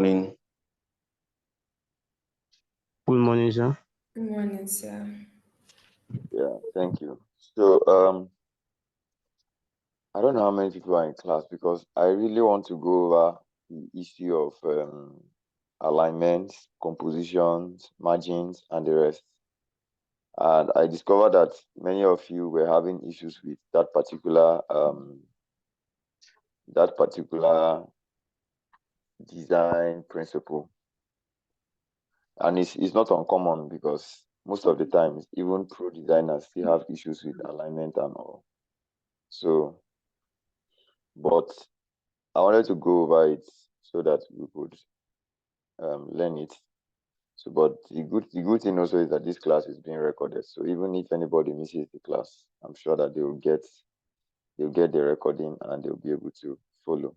Morning. Good morning, sir. Good morning, sir. Yeah, thank you. So, I don't know how many people are in class because I really want to go over the issue of alignments, compositions, margins, and the rest. And I discovered that many of you were having issues with that particular design principle. And it's not uncommon because most of the times, even pro designers still have issues with alignment and all. So, but I wanted to go over it so that we could learn it. So, but the good thing also is that this class is being recorded. So even if anybody misses the class, I'm sure that they'll get the recording and they'll be able to follow.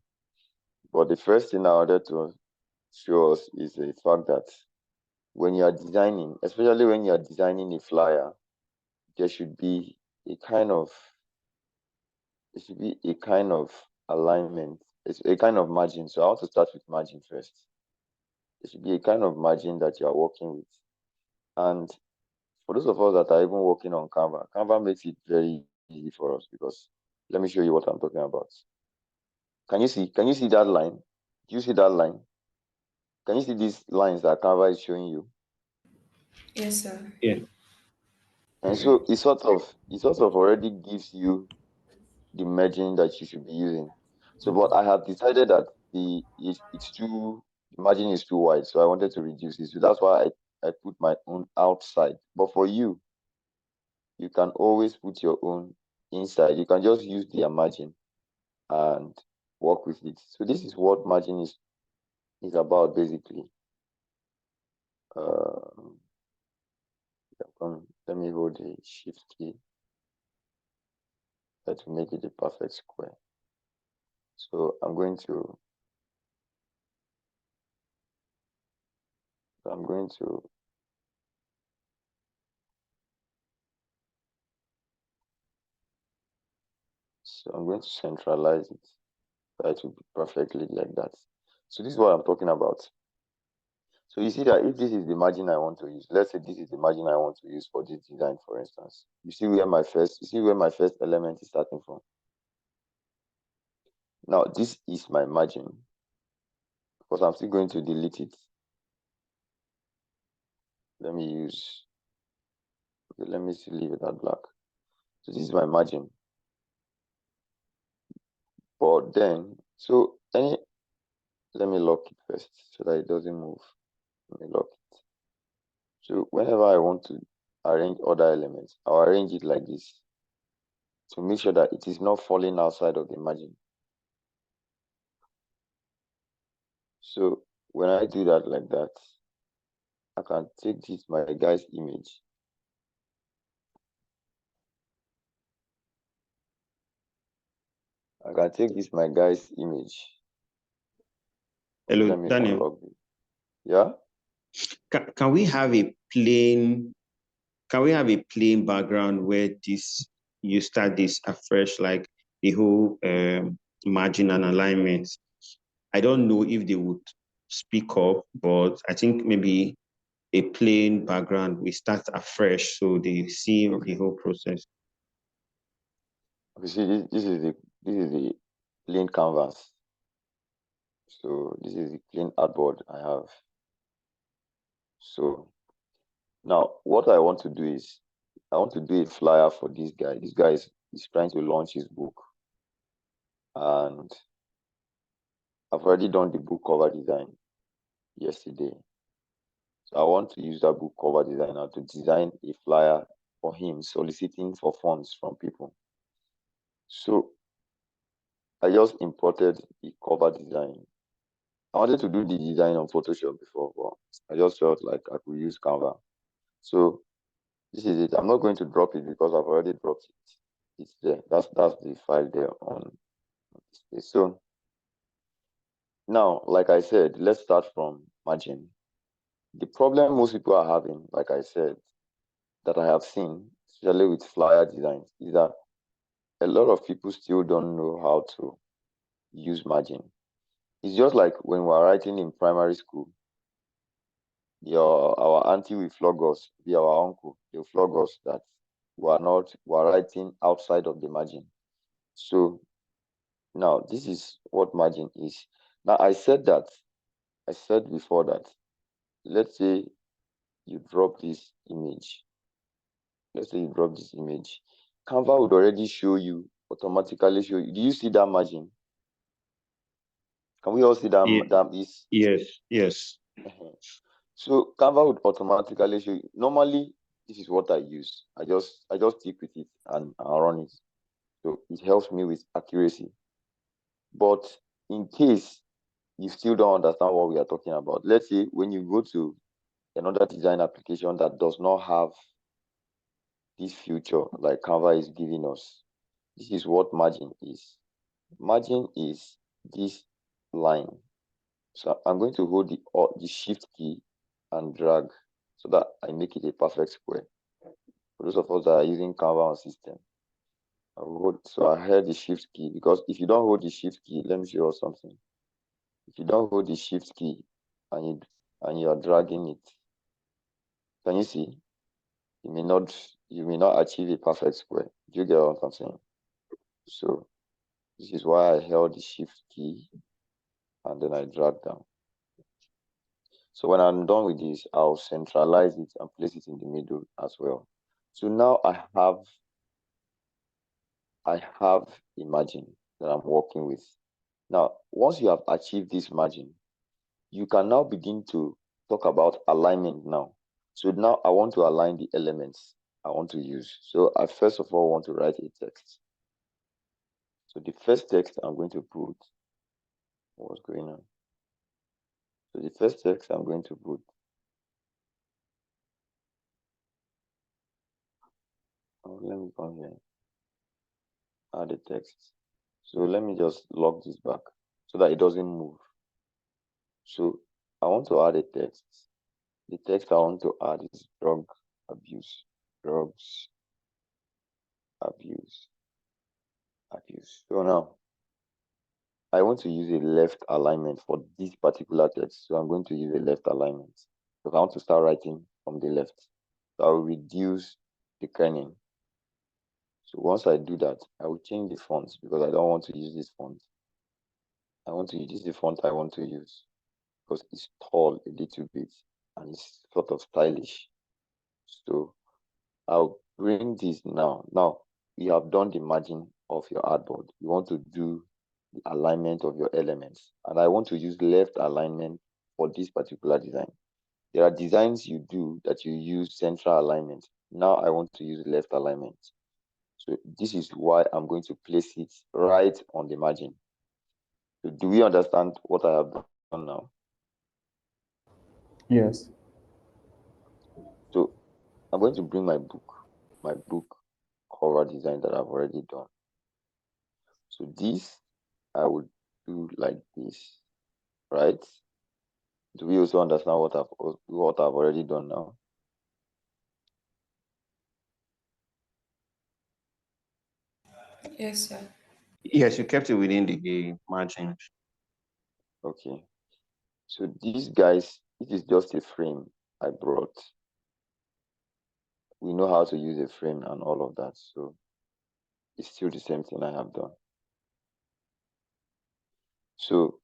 But the first thing I wanted to show us is the fact that when you are designing, especially when you are designing a flyer, there should be a kind of there should be a kind of alignment. It's a kind of margin. So I want to start with margin first. There should be a kind of margin that you are working with. And for those of us that are even working on Canva, Canva makes it very easy for us because let me show you what I'm talking about. Can you see that line? Do you see that line? Can you see these lines that Canva is showing you? Yes, sir. Yeah. And so it sort of already gives you the margin that you should be using. So, but I have decided that the margin is too wide, so I wanted to reduce it. So that's why I put my own outside. But for you, you can always put your own inside. You can just use their margin and work with it. So this is what margin is about basically. Um, let me hold the shift key to make it a perfect square. So I'm going to centralize it. It will be perfectly like that. So this is what I'm talking about. So you see that if this is the margin I want to use, let's say this is the margin I want to use for this design, for instance. You see where my first element is starting from. Now this is my margin because I'm still going to delete it. Let me still leave it at black. So this is my margin. But then, let me lock it first so that it doesn't move. Let me lock it. So whenever I want to arrange other elements, I'll arrange it like this to make sure that it is not falling outside of the margin. So when I do that like that, I can take this my guy's image. I can take this my guy's image. Hello, Let me Daniel. unlock it. Yeah? Can we have a plain background where you start this afresh, like the whole margin and alignment? I don't know if they would speak up, but I think maybe a plain background, we start afresh so they see the whole process. You see, this is the plain canvas. So this is the plain artboard I have. So now what I want to do is I want to do a flyer for this guy. This guy is trying to launch his book. And I've already done the book cover design yesterday. So I want to use that book cover designer to design a flyer for him, soliciting for funds from people. So I just imported the cover design. I wanted to do the design on Photoshop before, but I just felt like I could use Canva. So this is it. I'm not going to drop it because I've already dropped it. It's there. That's the file there on display. So now, like I said, let's start from margin. The problem most people are having, like I said, that I have seen, especially with flyer designs, is that a lot of people still don't know how to use margin. It's just like when we are writing in primary school. Our auntie will flog us, be our uncle. They'll flog us that we're writing outside of the margin. So now this is what margin is. Now I said before that, let's say you drop this image. Let's say you drop this image. Canva would already automatically show you. Do you see that margin? Can we all see that Yeah. that is? Yes. So Canva would automatically show you. Normally, this is what I use. I just stick with it and run it. So it helps me with accuracy. But in case you still don't understand what we are talking about, let's say when you go to another design application that does not have this feature like Canva is giving us, this is what margin is. Margin is this line. So I'm going to hold the shift key and drag so that I make it a perfect square. For those of us that are using Canva on system, so I held the shift key, because if you don't hold the shift key, let me show you something. If you don't hold the shift key and you are dragging it, can you see? You may not achieve a perfect square. Do you get what I'm saying? So this is why I held the shift key and then I drag down. So when I'm done with this, I'll centralize it and place it in the middle as well. So now I have a margin that I'm working with. Now, once you have achieved this margin, you can now begin to talk about alignment now. So now I want to align the elements I want to use. So I first of all want to write a text. So the first text I'm going to put, what's going on? So the first text I'm going to put, let me come here, add the text. So let me just lock this back so that it doesn't move. So I want to add a text. The text I want to add is drug abuse. Drugs abuse. So now I want to use a left alignment for this particular text. So I'm going to use a left alignment because I want to start writing from the left. So I will reduce the kerning. So once I do that, I will change the font because I don't want to use this font. I want to use this is the font I want to use because it's tall a little bit and it's sort of stylish. So I'll bring this now. Now you have done the margin of your artboard. You want to do the alignment of your elements. And I want to use left alignment for this particular design. There are designs you do that you use central alignment. Now I want to use left alignment. So this is why I'm going to place it right on the margin. So do we understand what I have done now? Yes. So I'm going to bring my book cover design that I've already done. So this I would do like this, right? Do we also understand what I've already done now? Yes, sir. Yes, you kept it within the margin. Okay. So these guys, it is just a frame I brought. We know how to use a frame and all of that. So it's still the same thing I have done. So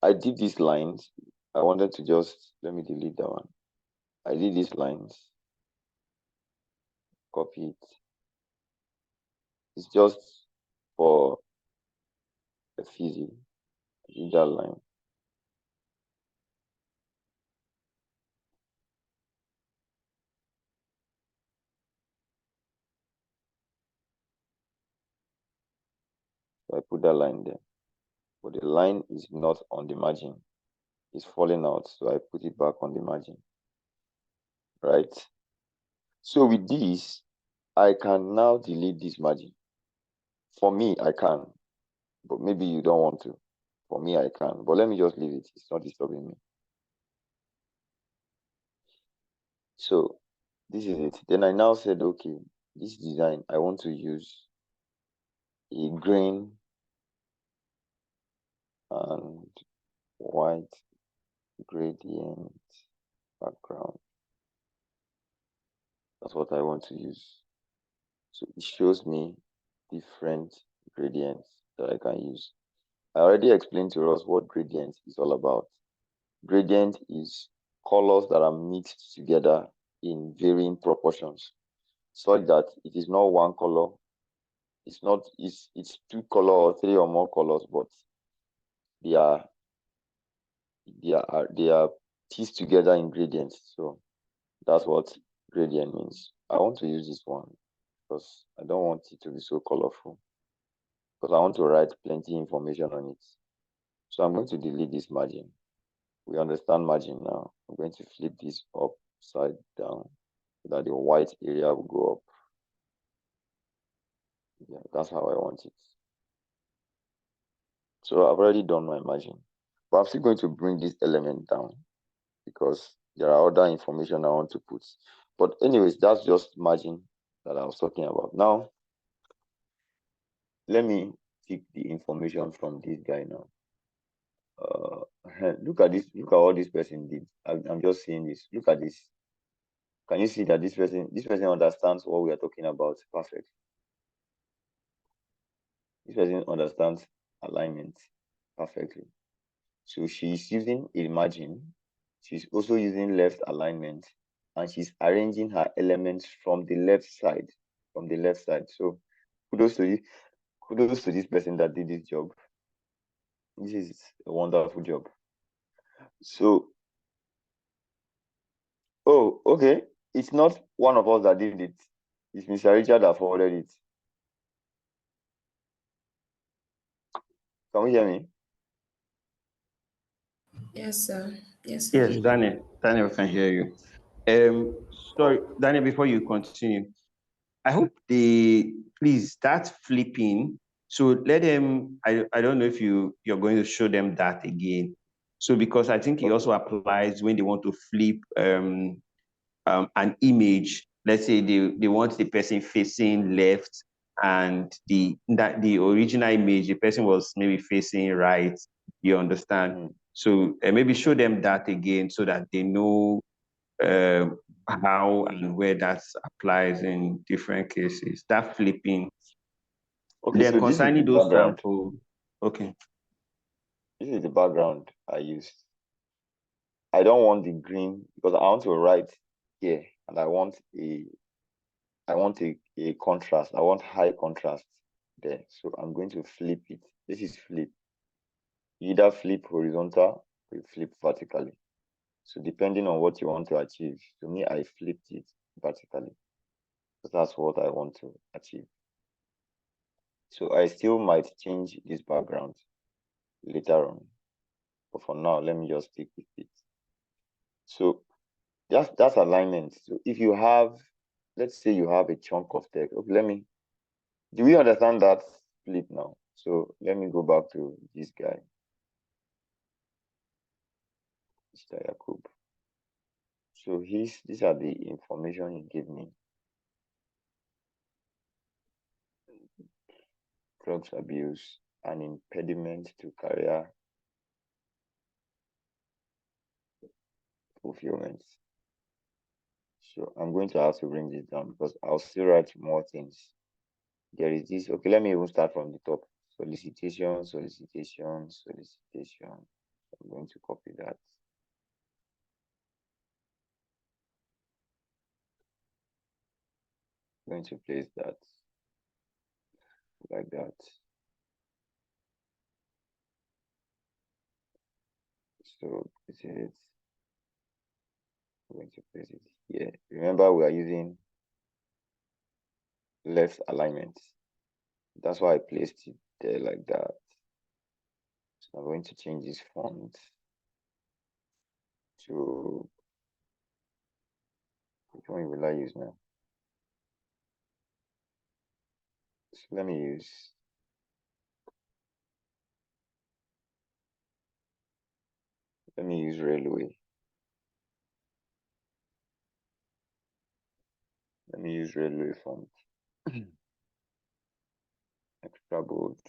I did these lines. I wanted to let me delete that one. I did these lines, copy it. It's just for a fizzy. I did that line. So I put that line there. But the line is not on the margin. It's falling out. So I put it back on the margin. Right? So with this, I can now delete this margin. For me, I can. But maybe you don't want to. For me, I can. But let me just leave it. It's not disturbing me. So this is it. Then I now said, okay, this design, I want to use a grain and white gradient background. That's what I want to use. So it shows me different gradients that I can use. I already explained to us what gradient is all about. Gradient is colors that are mixed together in varying proportions, such that it is not one color. It's two color or three or more colors, but they are they are pieced together in gradients. So that's what gradient means. I want to use this one because I don't want it to be so colorful, because I want to write plenty information on it. So I'm going to delete this margin. We understand margin now. I'm going to flip this upside down so that the white area will go up. Yeah, that's how I want it. So I've already done my margin, but I'm still going to bring this element down because there are other information I want to put. But anyways, that's just margin that I was talking about. Now, let me pick the information from this guy now. Look at this. Look at what this person did. I'm just seeing this. Look at this. Can you see that this person understands what we are talking about? Perfect. This person understands alignment perfectly. So she's using a margin. She's also using left alignment, and she's arranging her elements from the left side. From the left side. So kudos to you. Kudos to this person that did this job. This is a wonderful job. So, oh, okay. It's not one of us that did it. It's Mr. Richard that forwarded it. Can we hear me? Yes, sir. Yes, sir. Yes, Daniel can hear you. Sorry, Daniel, before you continue, I hope they please start flipping. So let them, I don't know if you're going to show them that again. So because I think it also applies when they want to flip an image. Let's say they want the person facing left and the original image, the person was maybe facing right. You understand? Mm-hmm. So maybe show them that again so that they know uh, how and where that applies in different cases. That flipping. Okay, Then so this is the concerning those background. samples, okay. This is the background I used. I don't want the green because I want to write here, and I want a contrast. I want high contrast there. So I'm going to flip it. This is flip. You either flip horizontal or you flip vertically. So depending on what you want to achieve, to me, I flipped it vertically. So that's what I want to achieve. So I still might change this background later on. But for now, let me just stick with it. So that's alignment. So if you have, let's say you have a chunk of text. Okay, do we understand that flip now? So let me go back to this guy, Mr. Yakub. So these are the information he gave me. Drugs abuse, an impediment to career fulfillment. So I'm going to have to bring this down because I'll still write more things. There is this. Okay, let me even start from the top. Solicitation, solicitation, solicitation. I'm going to copy that. I'm going to place that like that. So this is it. I'm going to place it here. Remember, we are using left alignment. That's why I placed it there like that. So I'm going to change this font to, which one will I use now? So let me use railway. Let me use railway font. Extra bold.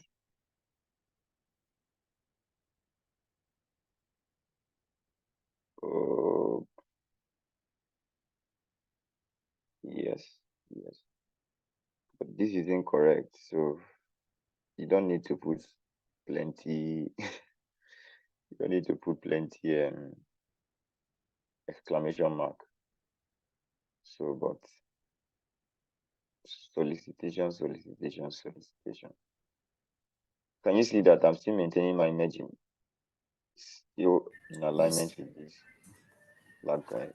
Yes, yes. But this is incorrect. So you don't need to put plenty. You don't need to put plenty exclamation mark. So, but solicitation, solicitation, solicitation. Can you see that I'm still maintaining my imaging? Still in alignment with this black guy.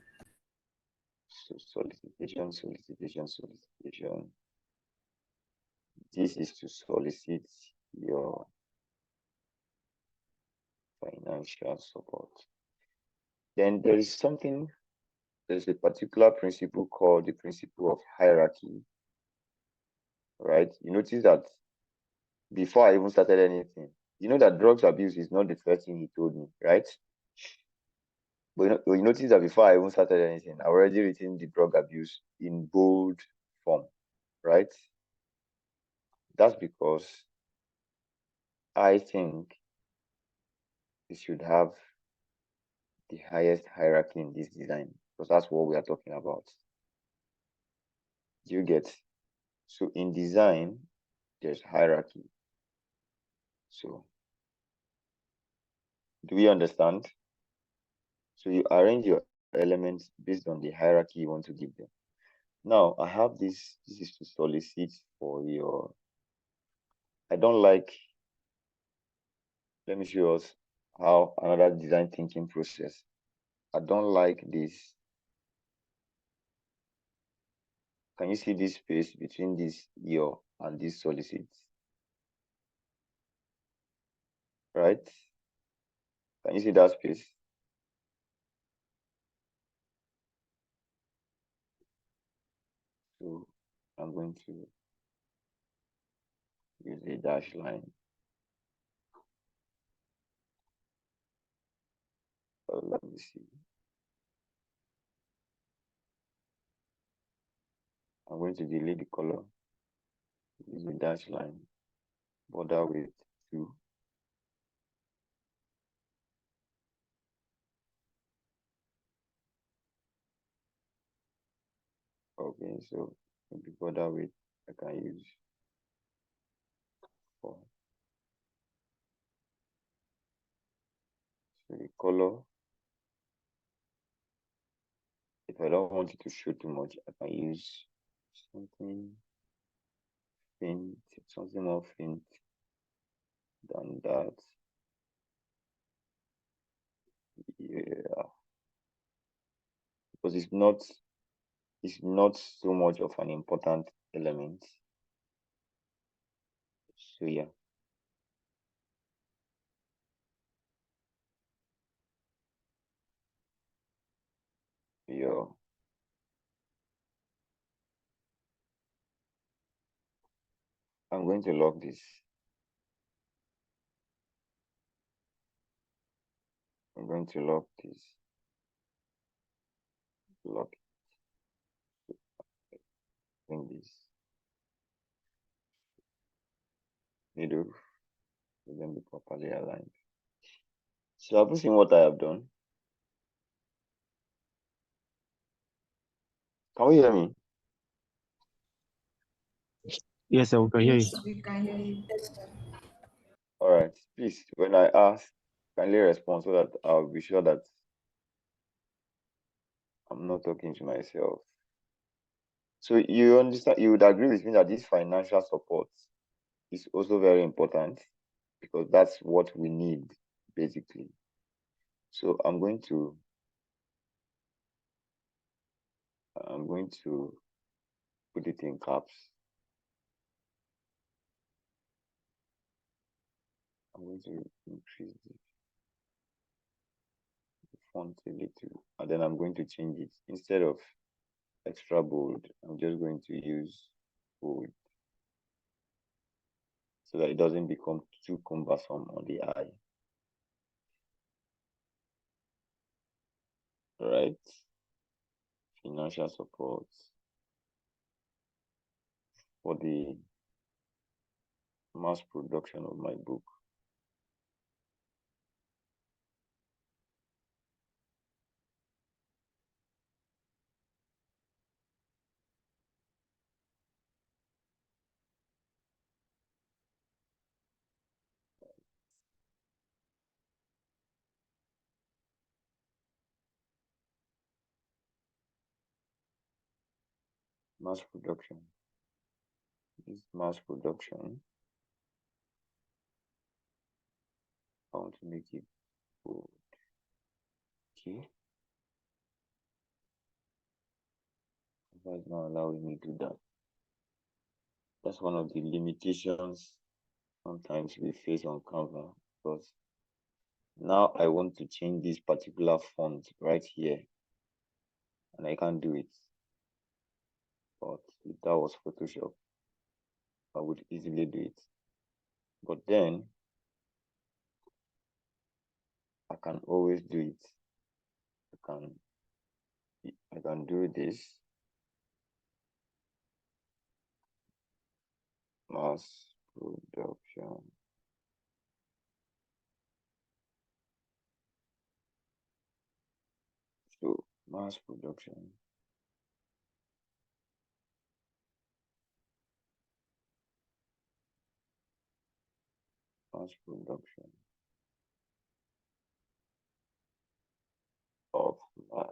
So solicitation, solicitation, solicitation. This is to solicit your financial support. Then there is something, there's a particular principle called the principle of hierarchy, right? You notice that before I even started anything, you know that drugs abuse is not the first thing he told me, right? But you notice that before I even started anything, I already written the drug abuse in bold form, right? That's because I think we should have the highest hierarchy in this design, because that's what we are talking about. Do you get? So in design, there's hierarchy. So do we understand? So you arrange your elements based on the hierarchy you want to give them. Now I have this is to solicit for your, I don't like, let me show us how another design thinking process. I don't like this. Can you see this space between this your and this solicit? Right? Can you see that space? So I'm going to use a dash line. Let me see. I'm going to delete the color. Use a dash line. Border with 2. Okay, so maybe border with, I can use 4. So the color, if I don't want it to show too much, I can use something faint, something more faint than that. Yeah, because it's not so much of an important element. So yeah. Yeah. I'm going to lock this. I'm going to lock this. Lock it. Bring this. Middle. Let them be properly aligned. So have you seen what I have done? Can we hear me? Yes, sir, we can hear you. Yes, we can hear you. All right. Please, when I ask, kindly respond so that I'll be sure that I'm not talking to myself. So you understand, you would agree with me that this financial support is also very important, because that's what we need, basically. So I'm going to put it in caps. I'm going to increase the font a little, and then I'm going to change it. Instead of extra bold, I'm just going to use bold, so that it doesn't become too cumbersome on the eye. Right? Financial support for the mass production of my book. mass production. This mass production, I want to make it bold. Okay. Canva is not allowing me to do that. That's one of the limitations sometimes we face on Canva, because now I want to change this particular font right here and I can't do it. But if that was Photoshop, I would easily do it. But then I can always do it. I can do this. Mass production. So mass production. Mass production of my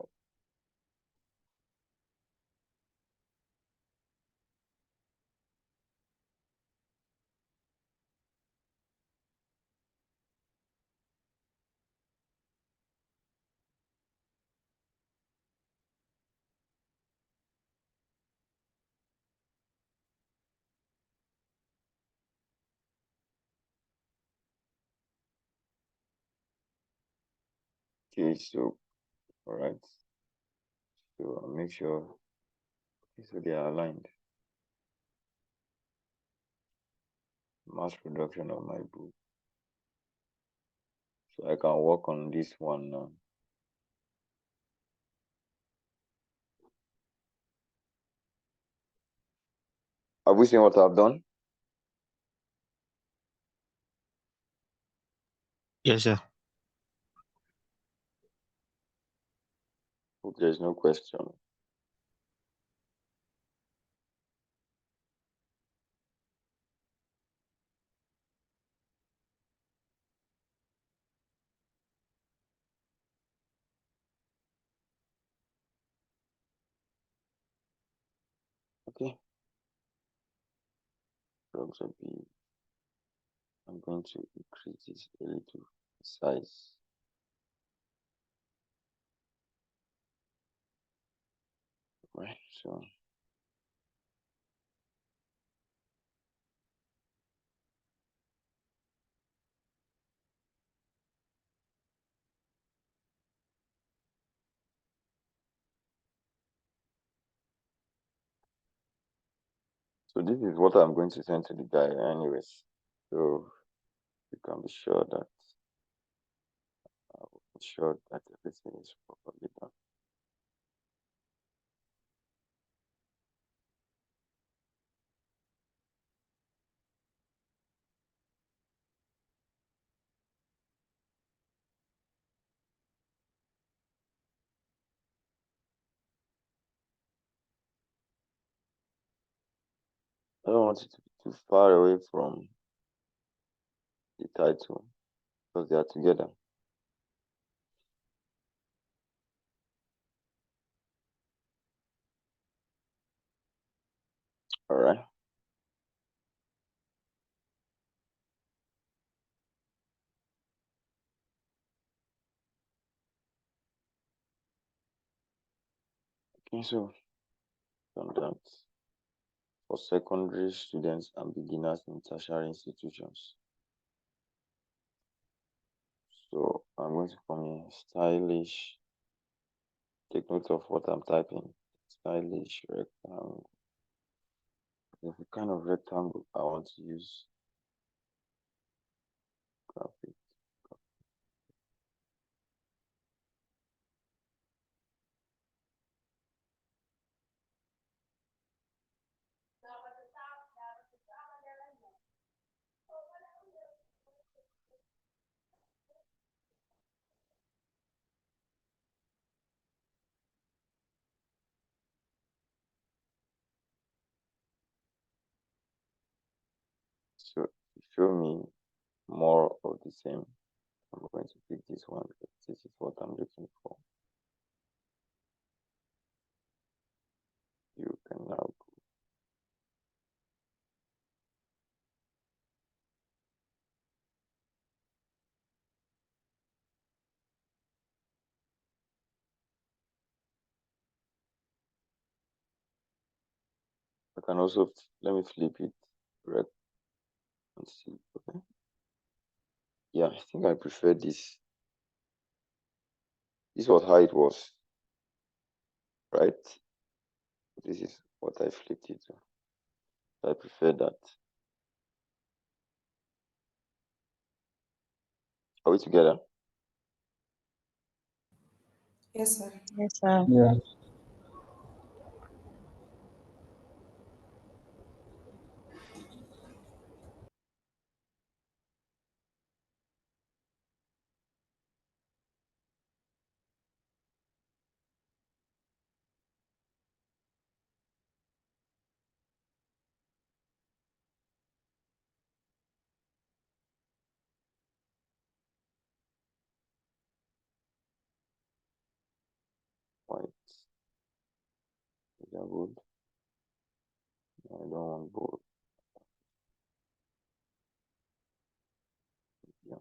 okay, so all right. So I'll make sure okay, so they are aligned. Mass production of my book. So I can work on this one now. Have we seen what I've done? Yes, sir. Hope there's no question. Okay. Also be I'm going to increase this a little size. Right, so this is what I'm going to send to the guy anyways. So you can be sure that everything is properly done. I don't want it to be too far away from the title because they are together. All right. Okay, so done that for secondary students and beginners in tertiary institutions. So I'm going to come here, stylish. Take note of what I'm typing. Stylish rectangle. There's a kind of rectangle I want to use. Graphic. So to show me more of the same, I'm going to pick this one because this is what I'm looking for. You can now go can also, let me flip it red and see. Okay. Yeah, I think I prefer this. This was how it was, right? This is what I flipped it to. I prefer that. Are we together? Yes, sir. Yes, sir. Yeah. White. Is that good? No, I don't want bold. Yeah.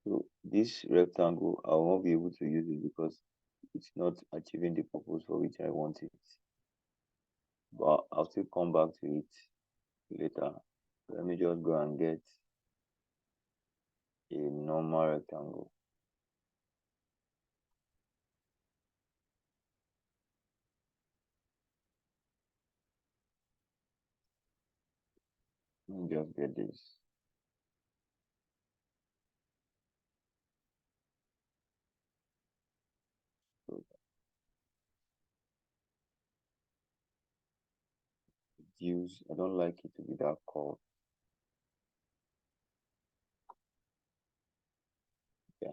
So this rectangle, I won't be able to use it because it's not achieving the purpose for which I want it. But I'll still come back to it later. Let me just go and get a normal rectangle. Let me just get this. So use, I don't like it to be that curved. Yeah.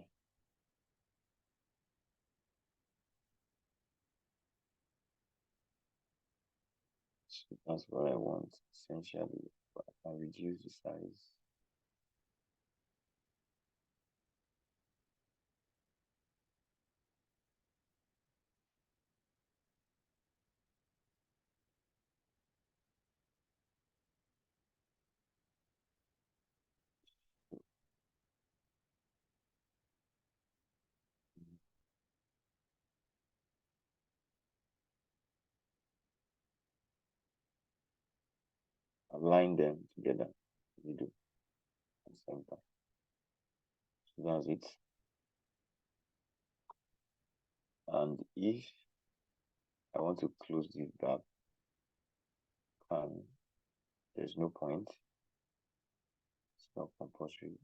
So that's what I want essentially. But I can reduce the size. Align them together. Middle and center. So that's it. And if I want to close this gap, and there's no point, it's not compulsory.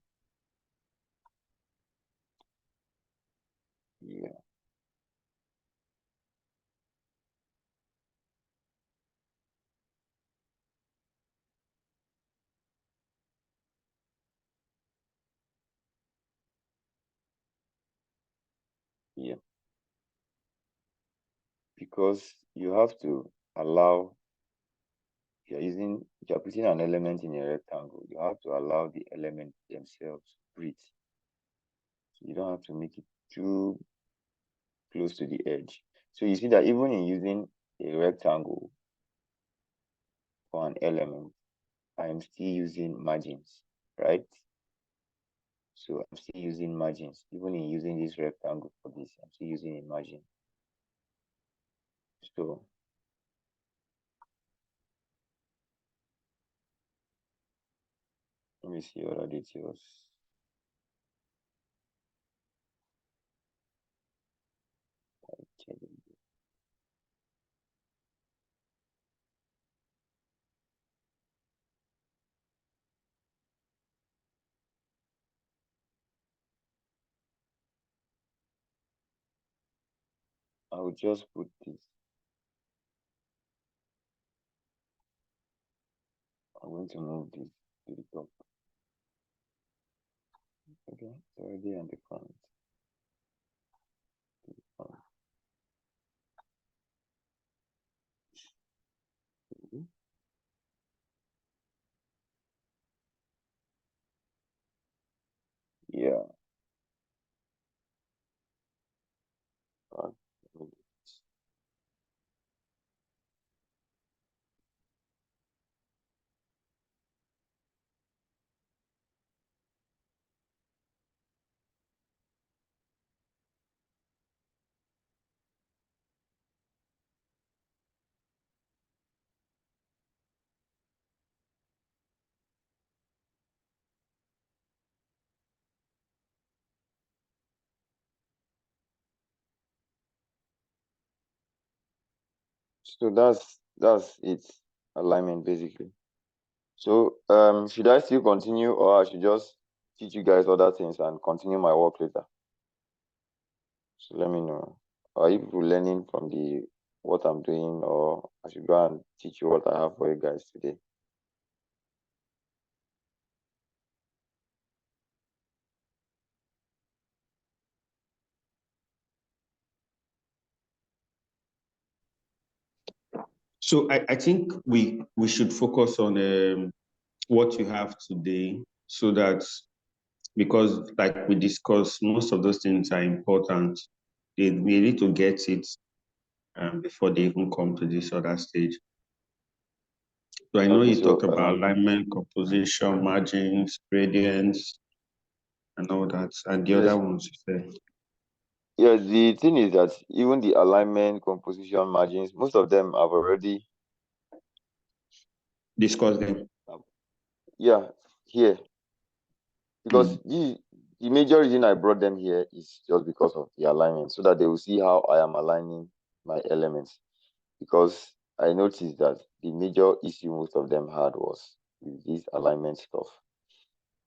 Yeah. Yeah. Because you have to allow, if you're putting an element in a rectangle, you have to allow the element themselves to breathe. So you don't have to make it too close to the edge. So you see that even in using a rectangle for an element, I am still using margins, right? So I'm still using margins. Even in using this rectangle for this, I'm still using a margin. So let me see other details. Okay. I will just put this. I'm going to move this to the top. Okay, it's already on the front. Yeah. Uh, So that's it, alignment basically. So should I still continue, or I should just teach you guys other things and continue my work later? So let me know. Are you people learning from the what I'm doing, or I should go and teach you what I have for you guys today? So I think we should focus on what you have today, so that, because like we discussed, most of those things are important. We need to get it before they even come to this other stage. So I know Okay, you so talked about alignment, composition, margins, gradients, and all that, and the yes, other ones you said. yes. The thing is that even the alignment, composition, margins, most of them I've already Discuss them. here, because the major reason I brought them here is just because of the alignment, so that they will see how I am aligning my elements. Because I noticed that the major issue most of them had was with this alignment stuff,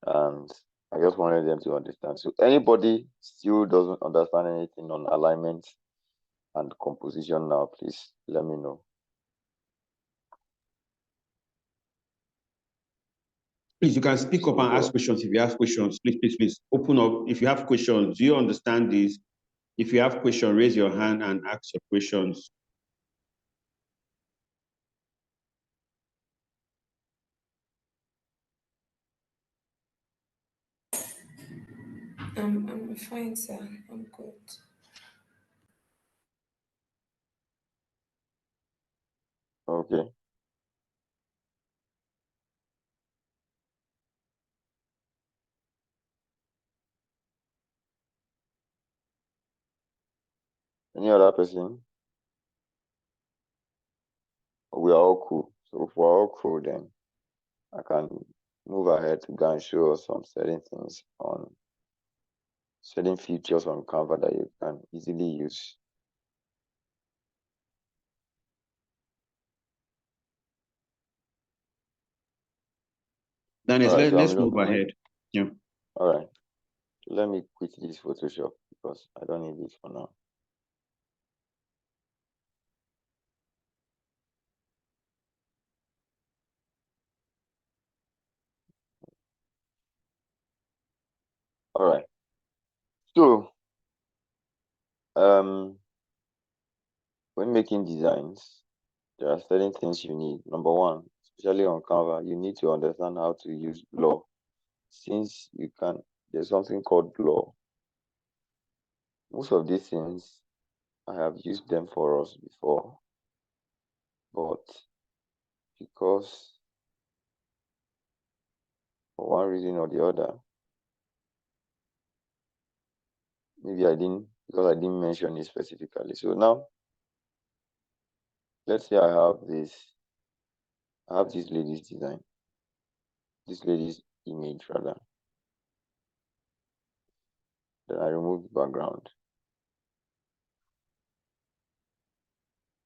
and I just wanted them to understand. So anybody still doesn't understand anything on alignment and composition now, please let me know. Please, you can speak up and ask questions. If you have questions, please open up. If you have questions, do you understand this? If you have questions, raise your hand and ask your questions. I'm fine, sir. I'm good. Okay. Any other person? We are all cool. So if we're all cool, then I can move ahead to go and show us some certain things on certain features on Canva that you can easily use. Dennis, All right, so let's move ahead. Yeah. All right. Let me quit this Photoshop because I don't need it for now. All right. So, when making designs, there are certain things you need. Number one, especially on Canva, you need to understand how to use blur. Since there's something called blur. Most of these things, I have used them for us before, but because for one reason or the other, maybe because I didn't mention it specifically. So now, let's say I have this lady's design, this lady's image rather. Then I remove the background.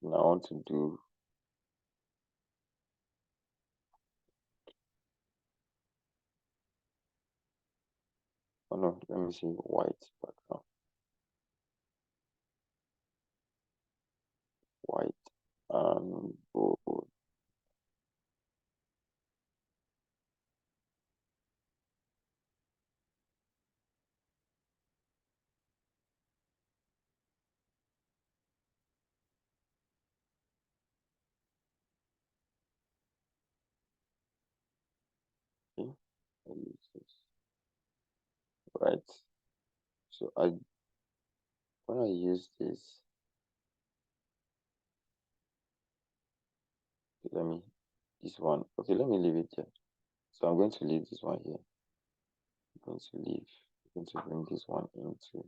And I want to do oh no, let me see, white background. White and bold. Okay, I use this. Right. So when I use this, this one. Okay, let me leave it here. So I'm going to leave this one here. I'm going to bring this one into.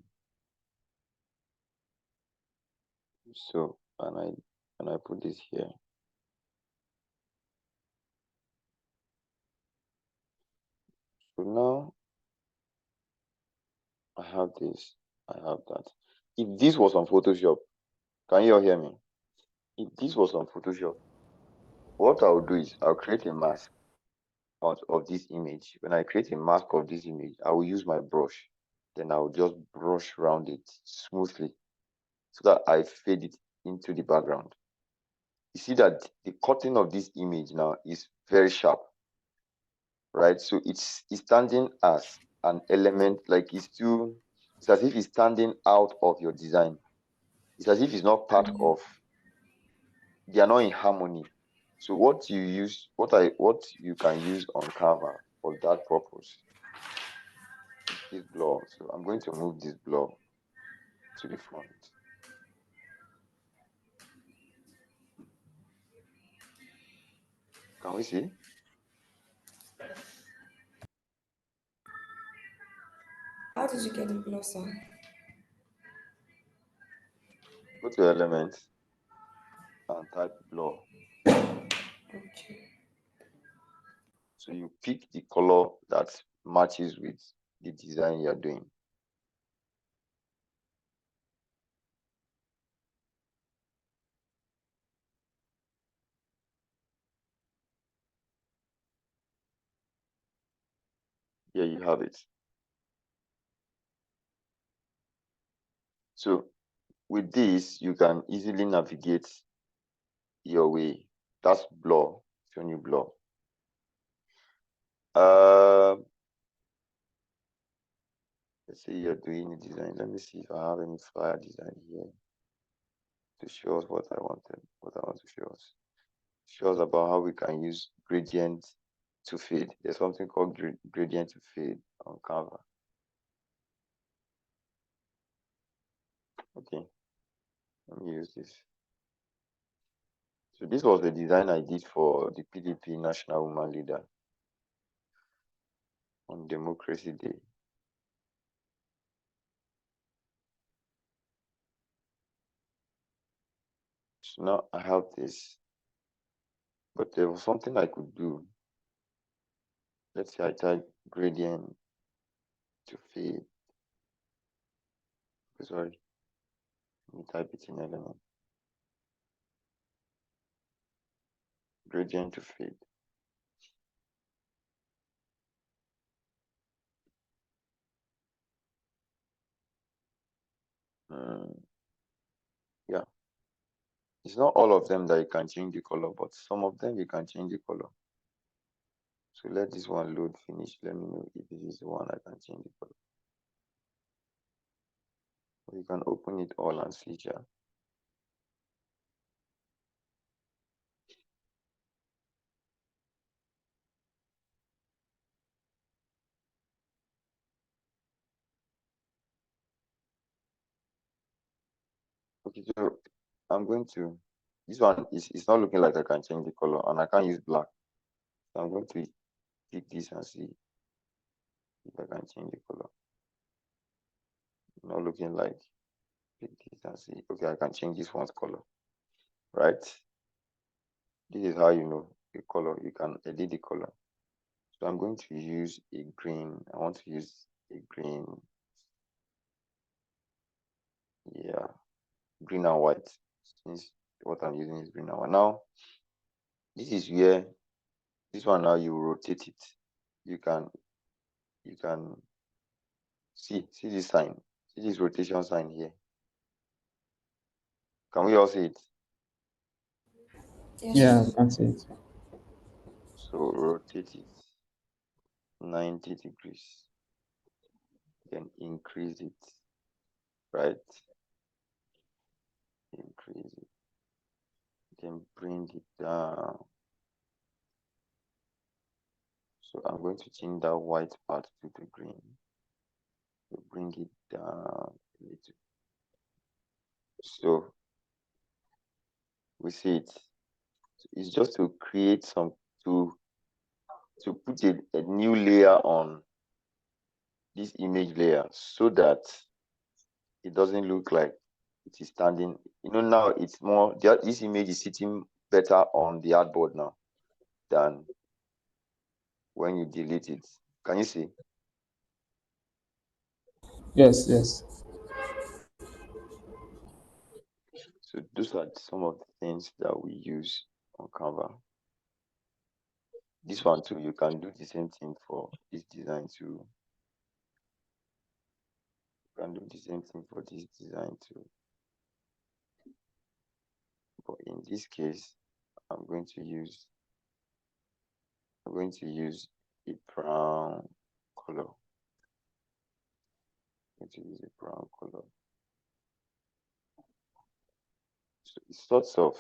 So and I put this here. So now I have this, I have that. If this was on Photoshop, can you all hear me? if this was on Photoshop, what I'll do is I'll create a mask out of this image. When I create a mask of this image, I will use my brush. Then I will just brush around it smoothly so that I fade it into the background. You see that the cutting of this image now is very sharp, right? So it's standing as an element, like it's as if it's standing out of your design. It's as if it's not part of, they are not in harmony. So what you can use on Canva for that purpose is this blur. So I'm going to move this blur to the front. Can we see? How did you get the blossom? Go to elements and type blur. Okay. So you pick the color that matches with the design you're doing. Here you have it. So with this, you can easily navigate your way. That's blur, showing you blur. Let's say you're doing a design. Let me see if I have any flyer design here to show us what I want to show us. Show us about how we can use gradient to fade. There's something called gradient to fade on Canva. Okay, let me use this. So this was the design I did for the PDP National Woman Leader on Democracy Day. So now I have this, but there was something I could do. Let's say I type gradient to fade. Sorry, let me type it in element. Gradient to fade. Yeah, it's not all of them that you can change the color, but some of them you can change the color. So let this one load finish. Let me know if this is the one I can change the color. You can open it all and see here. Okay, so I'm going to, this one is it's not looking like I can change the color and I can't use black. So I'm going to pick this and see if I can change the color. Not looking like, pick this and see. Okay, I can change this one's color, right? This is how you know the color. You can edit the color. So I'm going to use a green. I want to use a green. Yeah, green and white. Since what I'm using is green and white. Now, this is where this one now you rotate it. You can see this sign. See this rotation sign here. Can we all see it? Yes. Yeah, I can see it. So rotate it 90 degrees. Then increase it, right? Increase it. Then bring it down. So I'm going to change that white part to the green. So bring it down a little. So we see it. So it's just to create some to put a new layer on this image layer so that it doesn't look like it is standing. You know, now it's more, this image is sitting better on the artboard now than when you delete it. Can you see? Yes, yes. So So those are some of the things that we use on Canva. This one too, you can do the same thing for this design too. You can do the same thing for this design too. But in this case, I'm going to use a brown color. I'm going to use a brown color. So it sorts of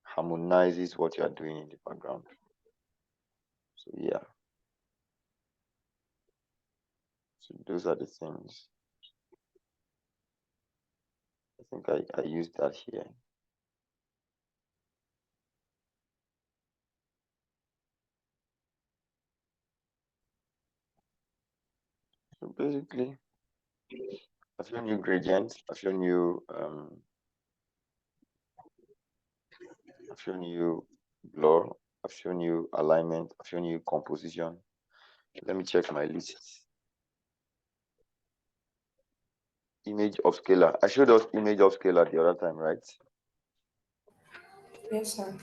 harmonizes what you are doing in the background. So yeah. So those are the things. I think I used that here. So basically, I've shown you gradient, I've shown you blur, I've shown you alignment, I've shown you composition. Let me check my list. Image upscaler. I showed us image upscaler the other time, right? Yes, sir.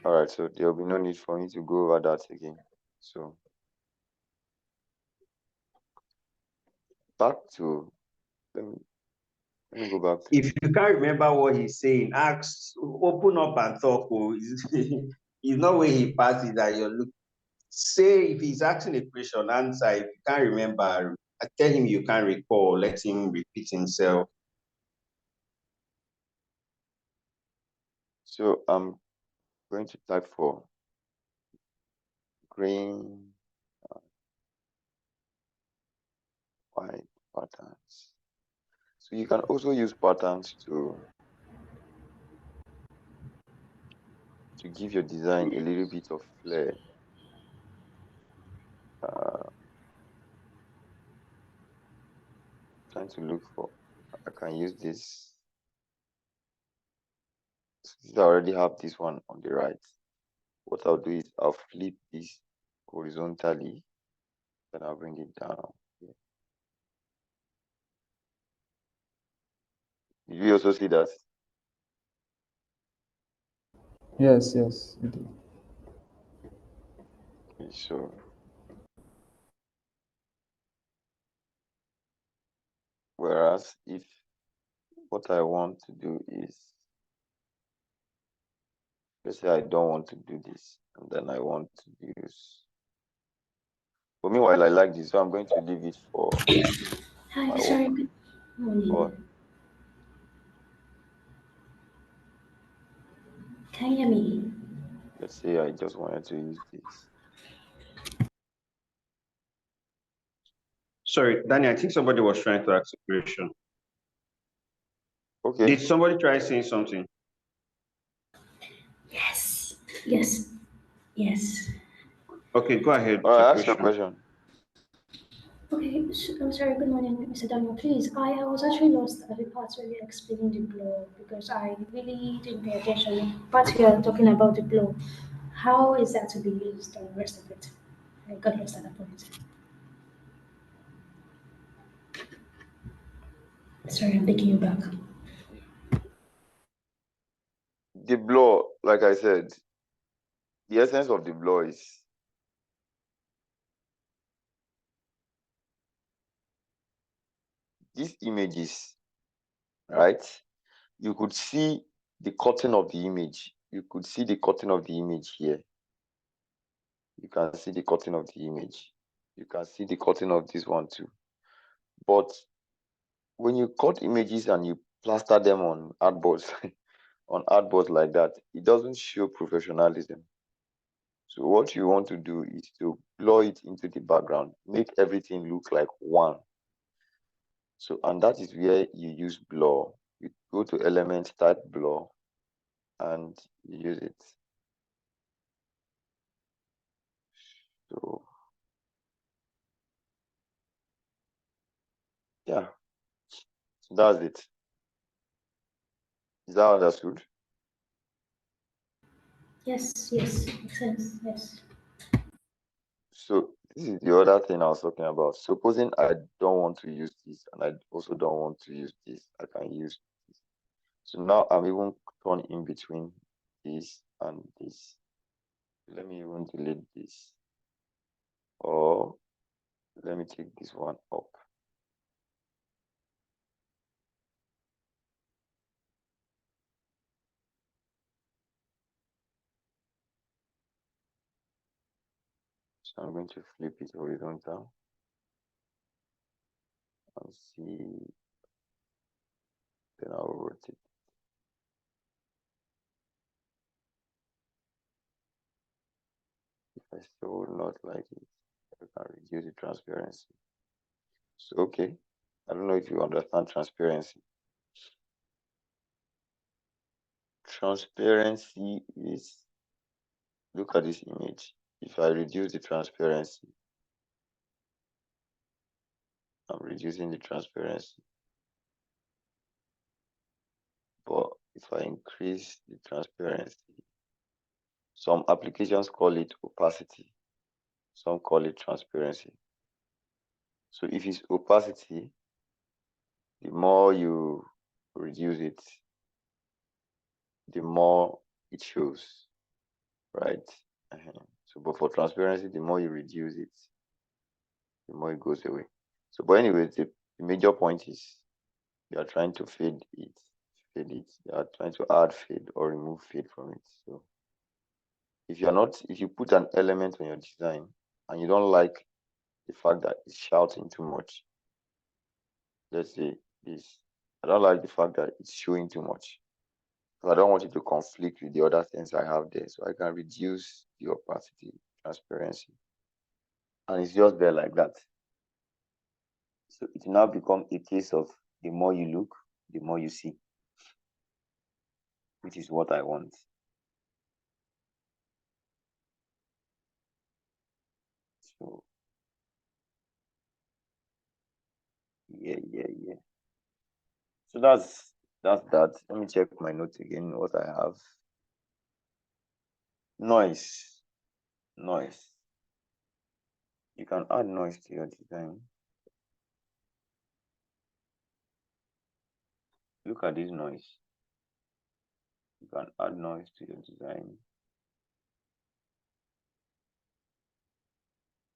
All right, so there will be no need for me to go over that again. So back to, let me go back to. If you can't remember what he's saying, open up and talk. It's not where he passes that you're looking. Say if he's asking a question, answer. If you can't remember, tell him you can't recall. Let him repeat himself. So I'm going to type for green, white patterns. So you can also use patterns to give your design a little bit of flair. Trying to look for, I can use this. Since I already have this one on the right, what I'll do is I'll flip this horizontally, then I'll bring it down. Yeah. Did you also see that? Yes, yes, you do. Okay, so whereas if what I want to do is, let's say I don't want to do this, and then I want to use, but meanwhile I like this, so I'm going to leave it for Hi, my sorry, work. good morning. Or Can you hear me? let's say I just wanted to use this. Sorry, Danny, I think somebody was trying to ask a question. Okay. Did somebody try saying something? Yes, yes, yes. Okay, go ahead All with your right, ask your question. question. Okay, I'm sorry, good morning, Mr. Daniel. Please, I was actually lost at the part where you're explaining the blow because I really didn't pay attention. The part you're talking about the blow, how is that to be used and the rest of it? I got lost at that point. Sorry, I'm taking you back. The blur, like I said, the essence of the blur is these images, right? You could see the cutting of the image. You could see the cutting of the image here. You can see the cutting of the image. You can see the cutting of this one too. But when you cut images and you plaster them on artboards, on artboards like that, it doesn't show professionalism. So what you want to do is to blur it into the background, make everything look like one. So, and that is where you use blur. You go to element, type blur, and you use it. So, yeah, so that's it. Is that understood? Yes, yes, makes sense, yes. So This is the other thing I was talking about. Supposing I don't want to use this and I also don't want to use this, I can use this. So now I'm even torn in between this and this. Let me even delete this. Or let me take this one up. So I'm going to flip it horizontal and see, then I'll rotate. If I still would not like it, I can reduce the transparency. So, okay, I don't know if you understand transparency. Transparency is, look at this image. If I reduce the transparency, I'm reducing the transparency. But if I increase the transparency, some applications call it opacity, some call it transparency. So if it's opacity, the more you reduce it, the more it shows, right? So, but for transparency, the more you reduce it, the more it goes away. So, but anyways, the major point is you are trying to fade it. You are trying to add fade or remove fade from it. So, if you put an element on your design and you don't like the fact that it's shouting too much, let's say this, I don't like the fact that it's showing too much. So I don't want it to conflict with the other things I have there. So I can reduce the opacity, transparency. And it's just there like that. So it now become a case of the more you look, the more you see, which is what I want. So yeah. So that's that. Let me check my notes again, what I have. Noise. You can add noise to your design. Look at this noise. You can add noise to your design.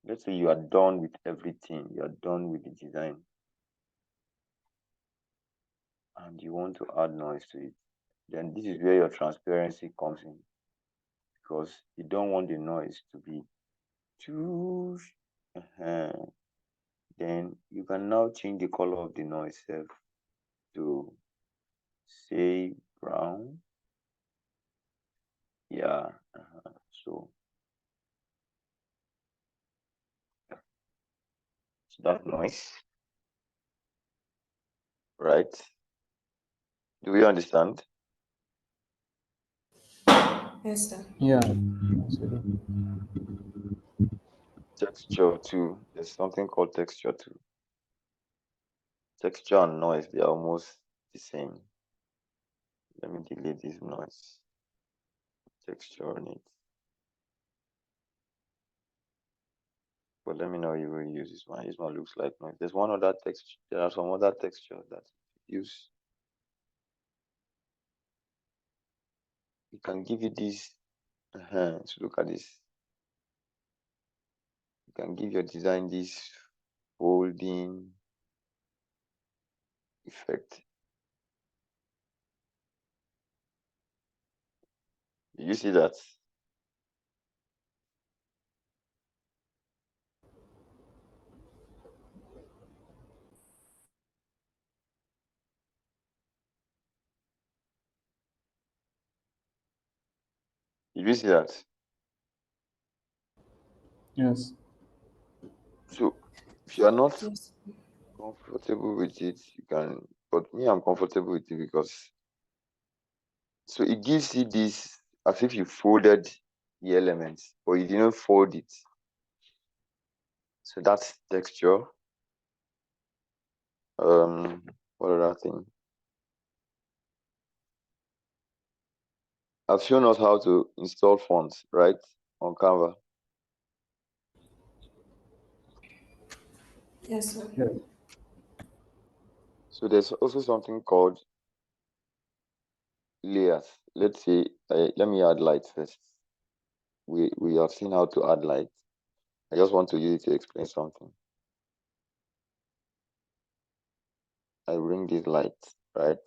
Let's say you are done with everything, you are done with the design, and you want to add noise to it. Then this is where your transparency comes in, because you don't want the noise to be too. Then you can now change the color of the noise to say brown. Yeah. So that noise, right? Do we understand? Yes, sir. Yeah. Texture too. There's something called texture too. Texture and noise, they are almost the same. Let me delete this noise. Texture on it. But let me know you will use this one. This one looks like noise. There's one other texture. There are some other textures that use. It can give you this. So look at this. You can give your design this folding effect. You see that? You see that? Yes. So if you are not Yes. comfortable with it, you can. But me, I'm comfortable with it because so it gives you this as if you folded the elements, but you didn't fold it. So that's texture. What other thing? I've shown us how to install fonts, right? On Canva. Yes, sir. Yes. So there's also something called layers. Let's say, let me add light first. We have seen how to add light. I just want to use it to explain something. I bring this light, right?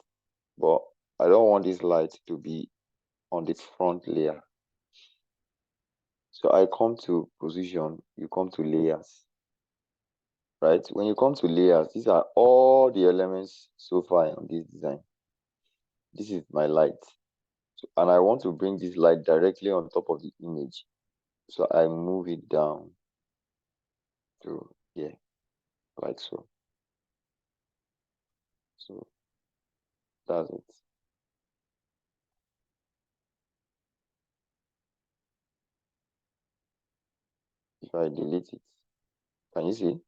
But I don't want this light to be on the front layer. So I come to position, you come to layers, right? When you come to layers, these are all the elements so far on this design. This is my light. So, and I want to bring this light directly on top of the image. So I move it down to here, like so. So that's it. If I delete it, can you see?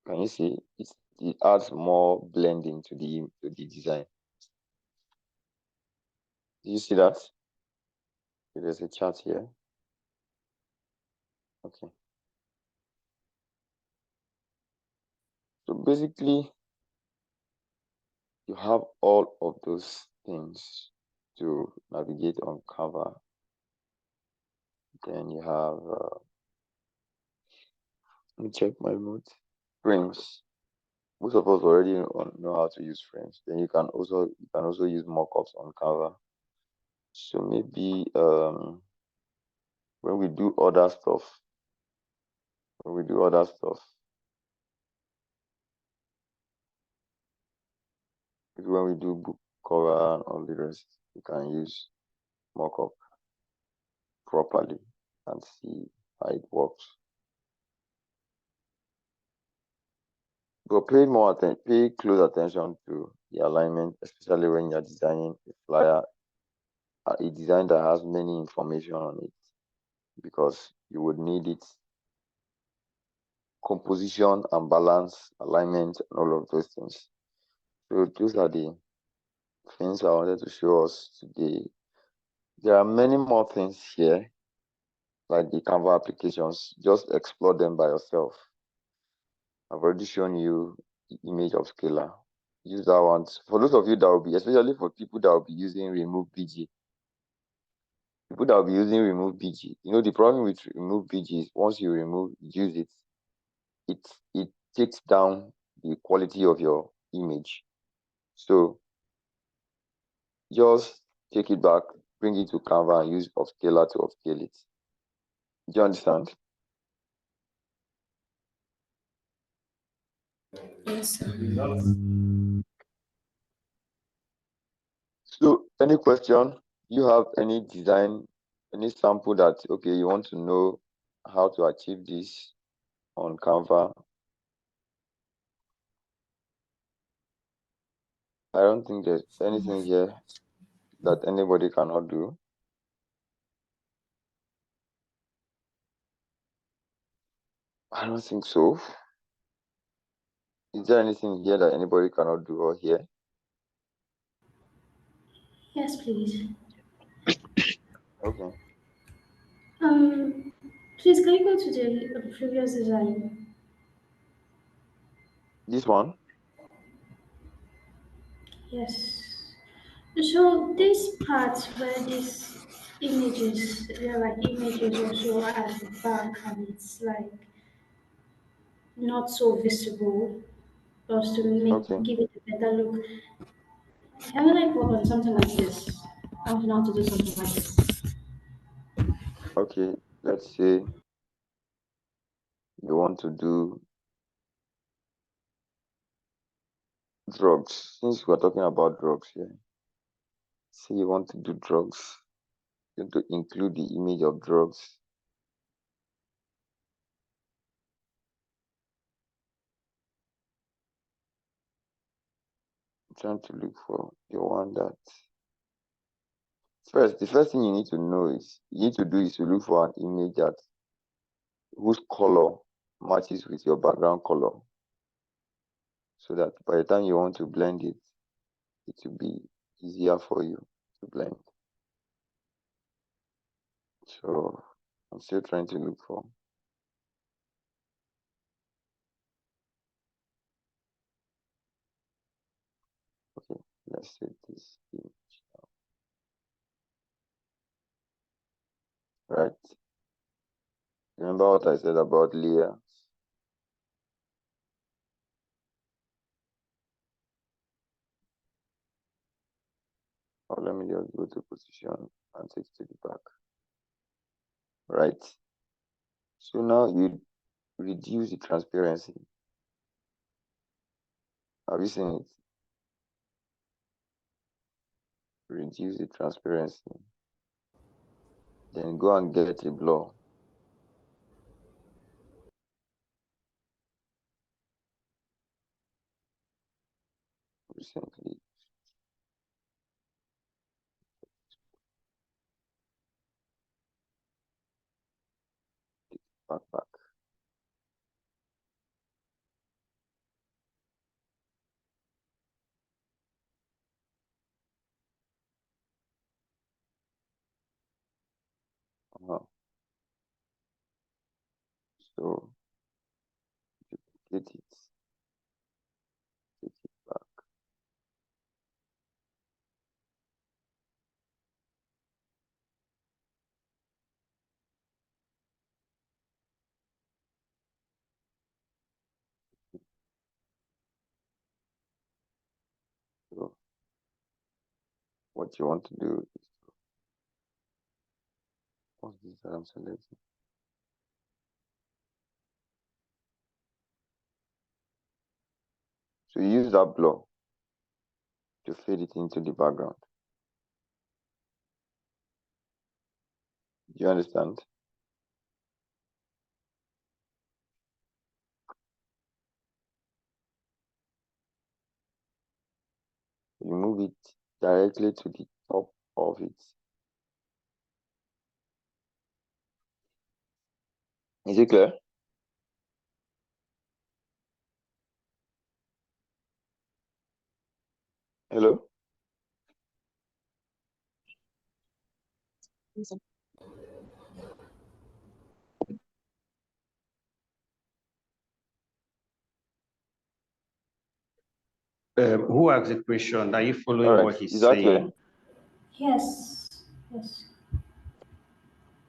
Can you see? It adds more blending to the design. Do you see that? There's a chart here. Okay. So basically, you have all of those things to navigate on Canva. Then you have, let me check my notes. Frames. Most of us already know how to use frames. Then you can also use mockups on Canva. So maybe when we do other stuff, maybe when we do book cover and all the rest, you can use mockup properly and see how it works. But pay close attention to the alignment, especially when you're designing a flyer, a design that has many information on it, because you would need it. Composition and balance, alignment, and all of those things. So those are the things I wanted to show us today. There are many more things here, like the Canva applications. Just explore them by yourself. I've already shown you the image of scalar. Use that one. For those of you that will be, especially for people that will be using remove BG. People that will be using remove BG. You know, the problem with remove BG is once you use it, it takes down the quality of your image. So just take it back, bring it to Canva and use upscaler to upscale it. Do you understand? Yes, sir. So any question? You have any design, any sample that, okay, you want to know how to achieve this on Canva? I don't think there's anything here that anybody cannot do. I don't think so. Is there anything here that anybody cannot do or here? Yes, please. Okay. Please can you go to the previous design? This one? Yes. So this part where these images, there are images also at the back and it's like not so visible, just to Okay. give it a better look. Can we like work on something like this? I want to know how to do something like this. Okay. Let's say you want to do drugs. Since we're talking about drugs here, say you want to do drugs, you want to include the image of drugs. I'm trying to look for the one that the first thing you need to do is to look for an image that whose color matches with your background color, so that by the time you want to blend it, it will be easier for you to blend. So I'm still trying to look for. set this image now. Right. Remember what I said about layers? Or let me just go to position and take it to the back. Right. So now you reduce the transparency. Have you seen it? Reduce the transparency. Then go and get a blur. Recently. Back. So duplicate it. Take it back. So what you want to do is what's this that I'm selecting? So use that blur to fade it into the background. Do you understand? You move it directly to the top of it. Is it clear? Hello? Who asked the question? Are you following All right. what he's Is that clear? saying? Yes. Yes.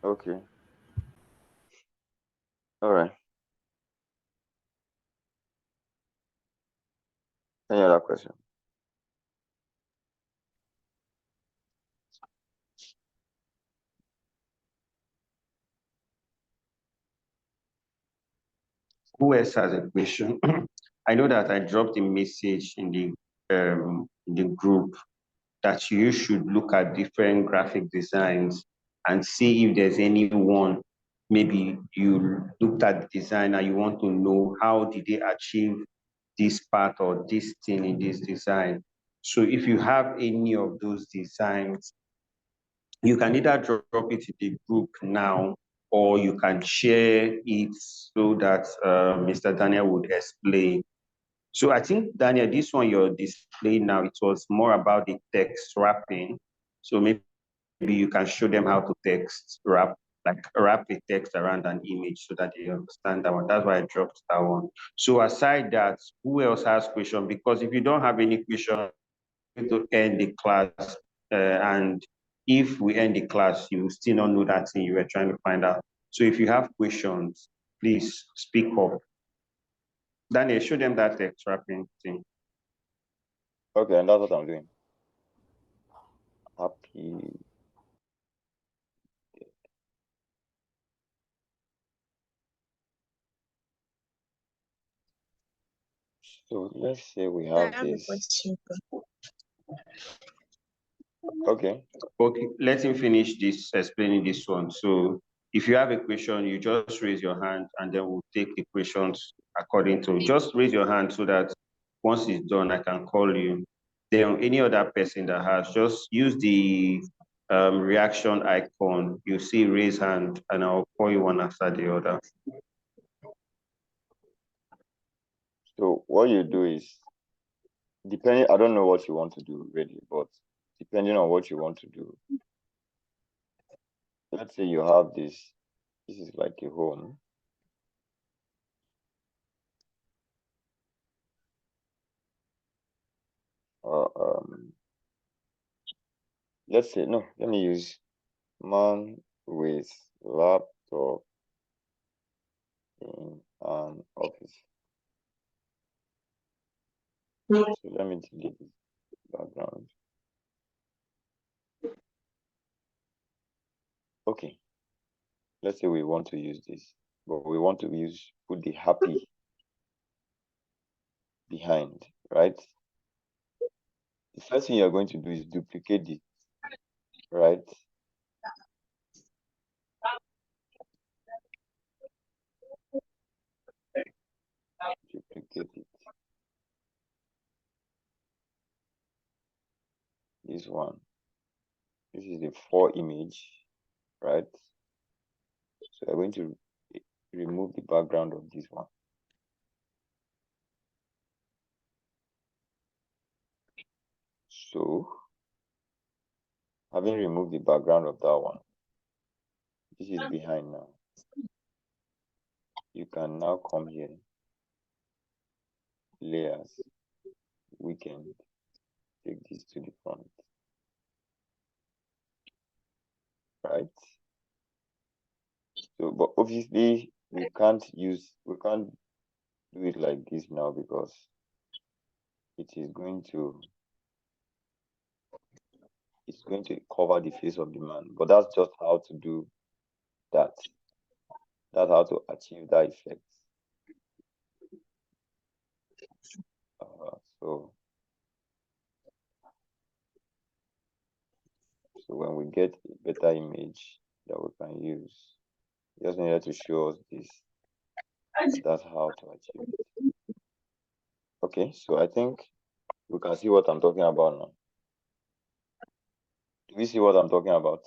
Okay. All right. Any other question? Who else has a question? I know that I dropped a message in the group that you should look at different graphic designs and see if there's anyone, maybe you looked at the design and you want to know how did they achieve this part or this thing in this design. So if you have any of those designs, you can either drop it in the group now, or you can share it so that Mr. Daniel would explain. So I think, Daniel, this one you're displaying now, it was more about the text wrapping. So maybe you can show them how to text wrap, like wrap the text around an image so that they understand that one. That's why I dropped that one. So aside that, who else has question? Because if you don't have any question, we're going to end the class. And if we end the class, you will still not know that thing you were trying to find out. So if you have questions, please speak up. Daniel, show them that text wrapping thing. Okay, and that's what I'm doing. Happy. So let's say we have this. Okay. Okay, let him finish this, explaining this one. So if you have a question, you just raise your hand and then we'll take the questions according to, just raise your hand so that once it's done, I can call you. Then any other person that has, just use the reaction icon. You see raise hand and I'll call you one after the other. So what you do is, depending, I don't know what you want to do really, but depending on what you want to do, let's say you have this is like a home. Or let's say, no, let me use man with laptop in an office. So let me delete this background. Okay, let's say we want to use this, but we want to put the happy behind, right? The first thing you're going to do is duplicate it, right? Duplicate it. This one. This is the 4 image, right? So I'm going to remove the background of this one. So, having removed the background of that one, this is behind now. You can now come here, layers, weekend, take this to the front, right? So, but obviously we can't do it like this now because it's going to cover the face of the man. But that's just how to do that. That's how to achieve that effect. So when we get a better image that we can use, just needed to show us this. That's how to achieve it. Okay, so I think we can see what I'm talking about now. Do we see what I'm talking about?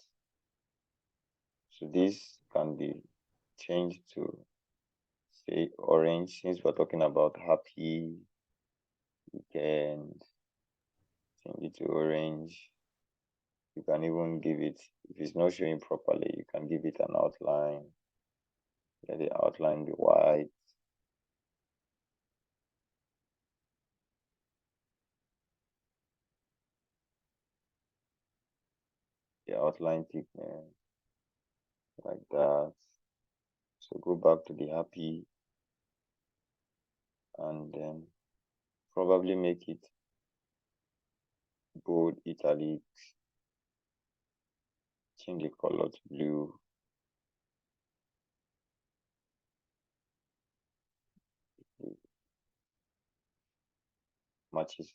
So this can be changed to, say, orange, since we're talking about happy. You can change it to orange. You can even give it, if it's not showing properly, you can give it an outline. Let the outline be white. The outline thickness, like that. So go back to the happy and then probably make it bold, italic, change the color to blue. Matches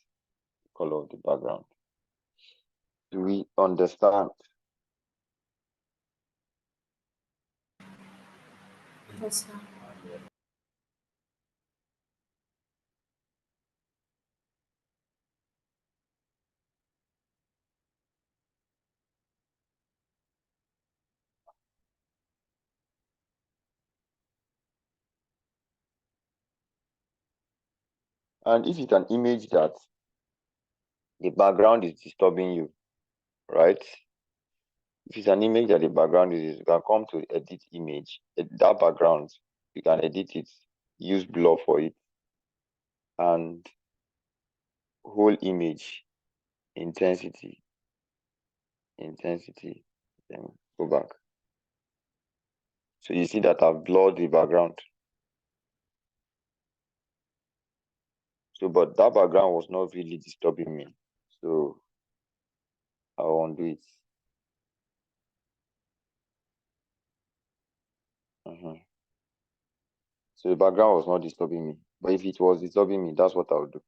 the color of the background. Do we understand? Yes, sir. And if it's an image that the background is disturbing you, right? If it's an image that the background is, you can come to edit image, that background, you can edit it, use blur for it, and whole image, intensity, then go back. So you see that I've blurred the background. So, but that background was not really disturbing me. So I'll undo it. So the background was not disturbing me. But if it was disturbing me, that's what I would do.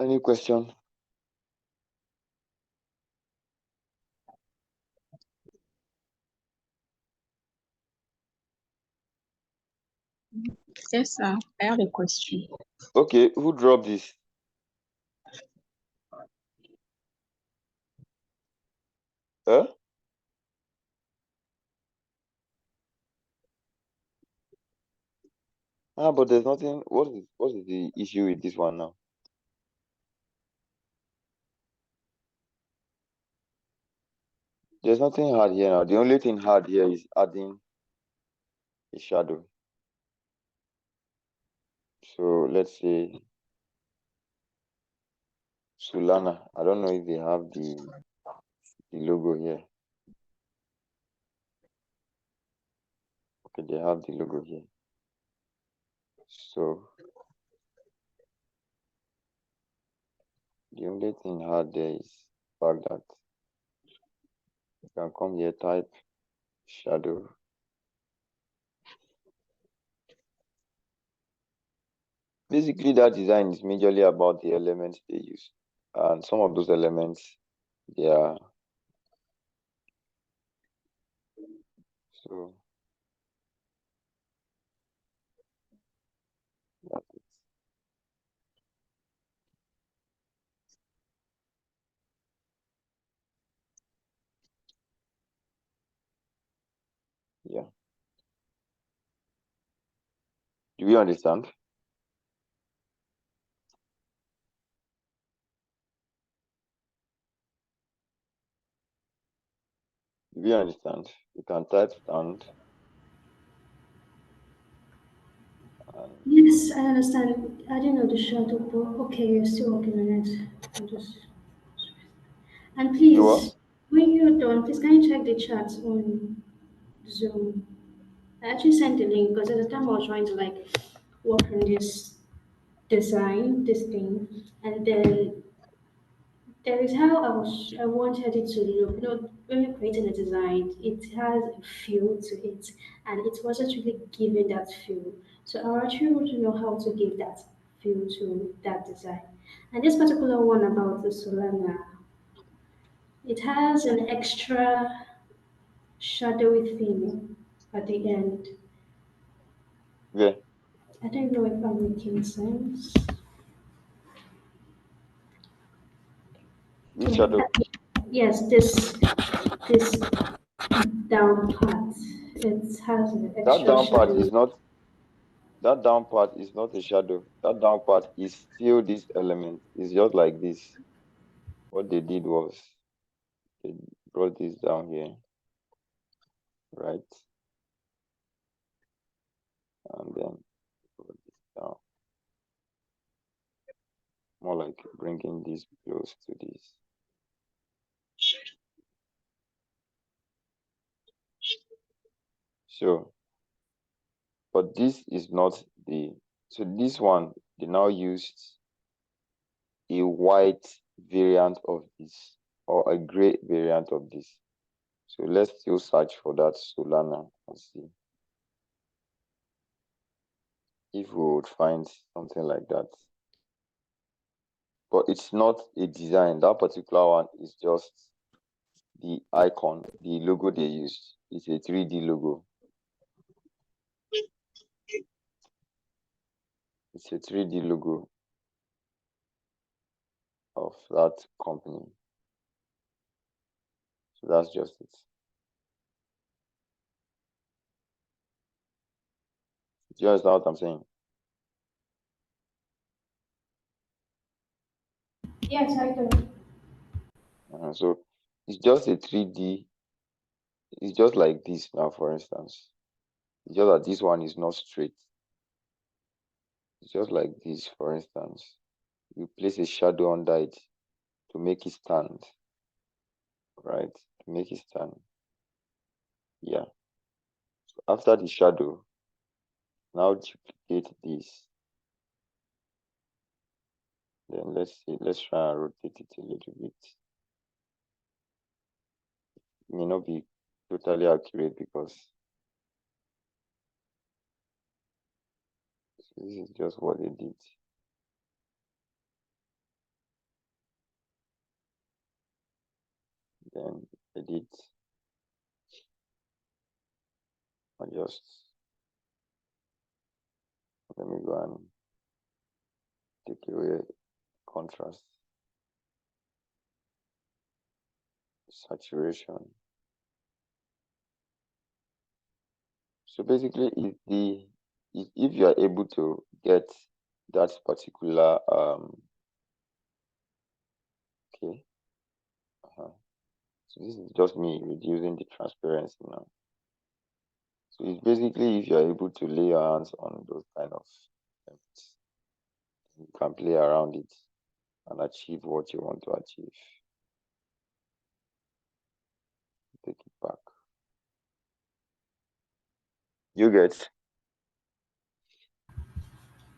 Any question? Yes, sir. I have a question. Okay, who dropped this? Huh? But there's nothing. What is the issue with this one now? There's nothing hard here now. The only thing hard here is adding a shadow. So let's say Solana. I don't know if they have the logo here. Okay, they have the logo here. So the only thing hard there is the fact that you can come here, type shadow. Basically, that design is majorly about the elements they use, and some of those elements, they are so that's it. Yeah. Do we understand? Do we understand? You can type stand. And Yes, I understand. I didn't know the shadow, but okay, you're still working on it. I'm just. And you what? please, when you're done, please can you check the chat on Zoom? I actually sent the link because at the time I was trying to like work on this design, this thing, and then there is how I wanted it to look. You know, when you're creating a design, it has a feel to it, and it wasn't really giving that feel. So I actually want to know how to give that feel to that design. And this particular one about the Solana, it has an extra shadowy theme at the end. Yeah. I don't know if I'm making sense. Which Yeah, shadow? yes, this down part. It has an That extra down part shadow. is not that down part is not a shadow. That down part is still this element. It's just like this. What they did was they brought this down here, right? And then brought this down. More like bringing this close to this. So, but this is not the, so this one, they now used a white variant of this or a gray variant of this. So let's still search for that Solana and see if we would find something like that. But it's not a design. That particular one is just the icon, the logo they used. It's a 3D logo. It's a 3D logo of that company. So that's just it. Do you understand what I'm saying? Yes, I do. So it's just a 3D. It's just like this now, for instance. It's just that this one is not straight. It's just like this, for instance. You place a shadow under it to make it stand, right? To make it stand. Yeah. So after the shadow, now duplicate this. Then let's see, let's try and rotate it a little bit. It may not be totally accurate because this is just what they did. Then edit, adjust. Let me go and take away contrast, saturation. So basically, if you are able to get that particular okay, so this is just me reducing the transparency now. So it's basically if you are able to lay your hands on those kind of elements. can play around it and achieve what you want to achieve. Take it back. You get?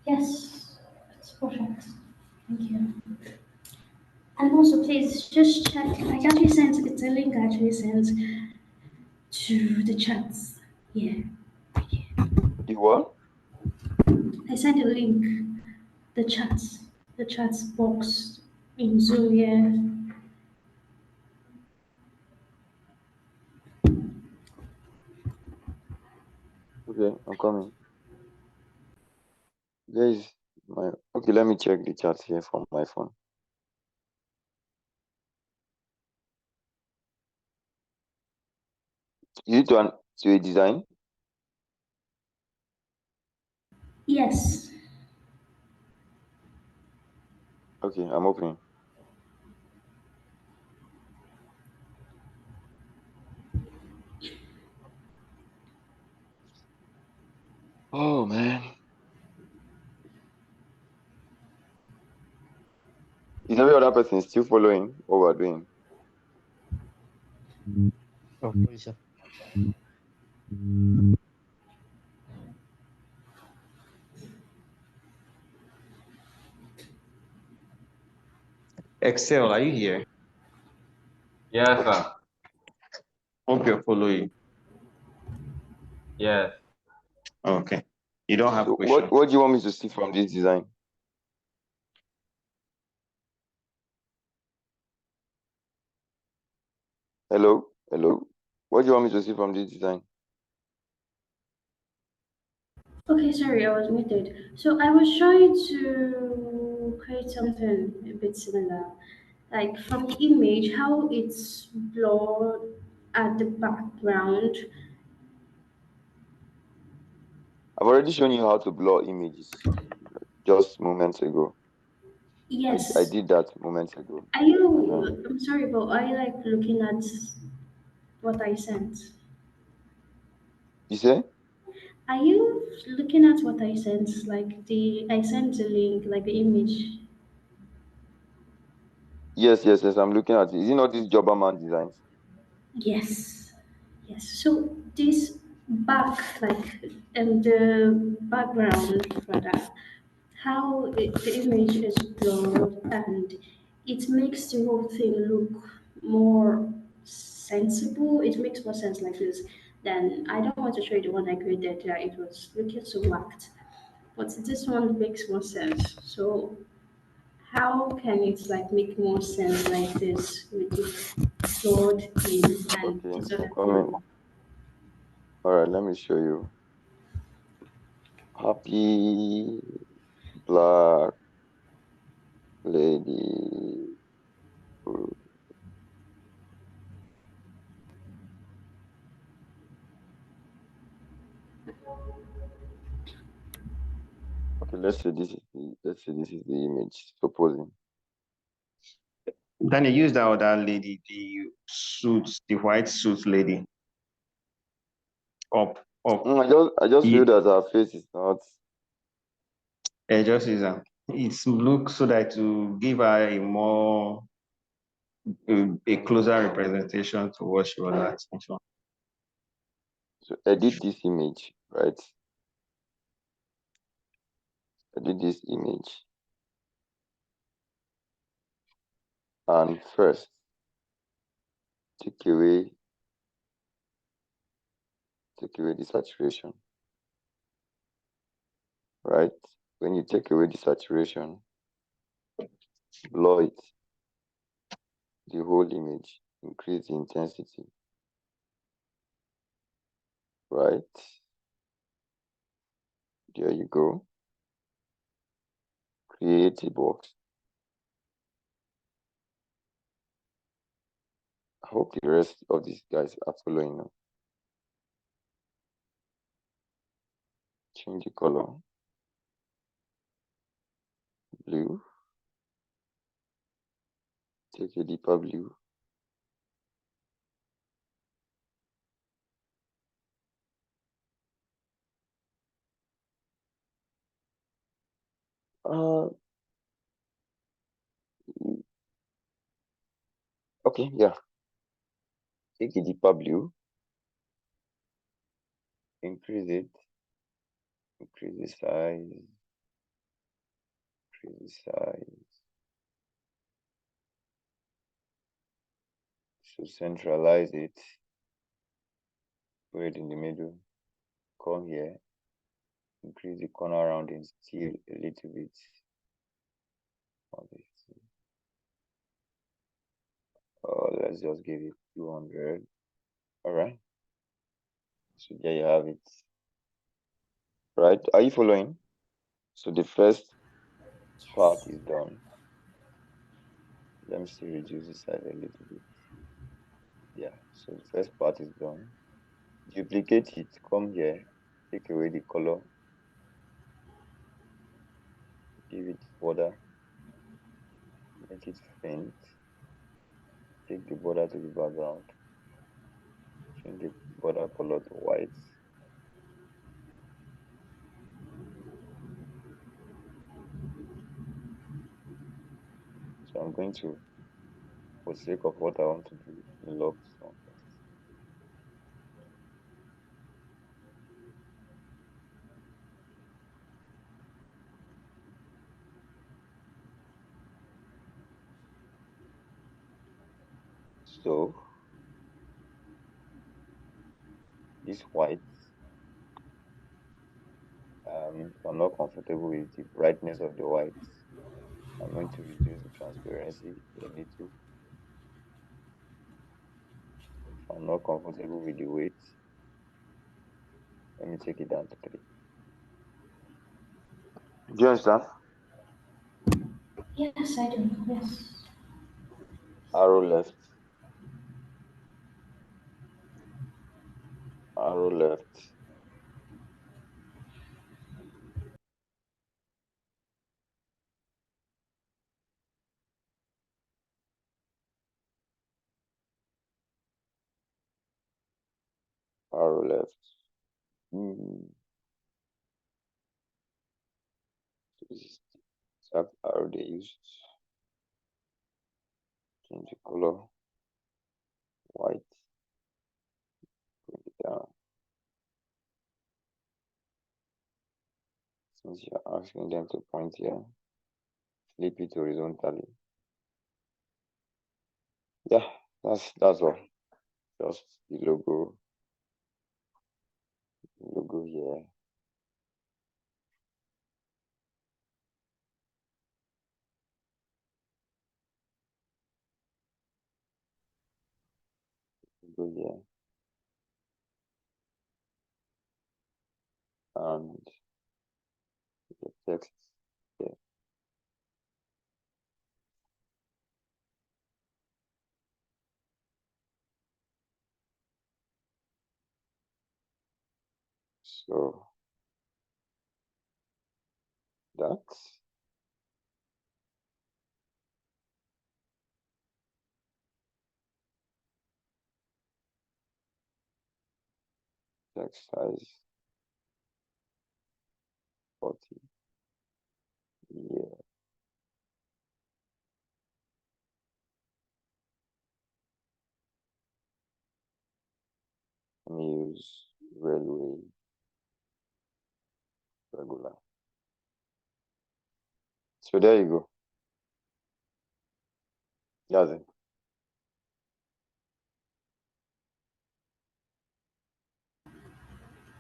Yes, it's perfect. Thank you. And also, please just check. I actually sent it's a link. I actually sent to the chats. Yeah, You what? I sent a link. The chats box in Zoom. Yeah. Okay, I'm coming. Guys, okay, let me check the chat here from my phone. Is it to a design? Yes. Okay, I'm opening. Oh man. Is every other person still following what we're doing? Oh, sorry, sir. Excel, are you here? Yes, sir. Hope you're following. Yes. Okay. You don't have So questions. what do you want me to see from this design? Hello? Hello? What do you want me to see from this design? Okay, sorry, I was muted. So I was trying to create something a bit similar, like from the image, how it's blurred at the background. I've already shown you how to blur images just moments ago. I Yes. did that moments ago. Are you? I'm sorry, but are you like looking at what I sent? You say? Are you looking at what I sent? Like I sent the link, like the image. Yes, yes, yes. I'm looking at it. Is it not these Jobberman designs? Yes. Yes. So this back, like the background for that, how the image is blurred and it makes the whole thing look more sensible. It makes more sense like this. Then I don't want to show you the one I created. Yeah, it was looking so whacked. But this one makes more sense. So how can it like make more sense like this with the flawed in and Okay, this I'm other coming. thing? All right, let me show you. Happy Black Lady. Okay, let's say this is the image. Supposing. Then you use that other lady, the suits, the white suit lady. Up. I just feel Yeah, that her face is not. just use that. It's look so that to give her a more a closer representation to what she was asking for. So edit this image, right? Edit this image. And first, take away the saturation, right? When you take away the saturation, blur it, the whole image, increase the intensity, right? There you go. Create a box. I hope the rest of these guys are following now. Change the color. Blue. Take a deeper blue. Okay, yeah. Take a deeper blue. Increase it. Increase the size. Increase the size. So centralize it. Put it in the middle. Come here. Increase the corner rounding still a little bit. Let's just give it 200. All right. So there you have it. Right? Are you following? So the first part is done. Let me still reduce the size a little bit. Yeah. So the first part is done. Duplicate it. Come here. Take away the color. Give it border. Make it faint. Take the border to the background. Change the border color to white. So I'm going to, for the sake of what I want to do, lock this one first. So this white, if I'm not comfortable with the brightness of the white, I'm going to reduce the transparency a little. If I'm not comfortable with the weight, let me take it down to 3. Do you understand? Yes, I do. Yes. Arrow left. Arrow left. Arrow left. This is the exact arrow they used. Change the color. White. Bring it down. Since you're asking them to point here, flip it horizontally. Yeah, that's all. Just the logo here. Logo here. And the text here. So that's text size 40. Yeah. Let me use railway regular. So there you go. That's it.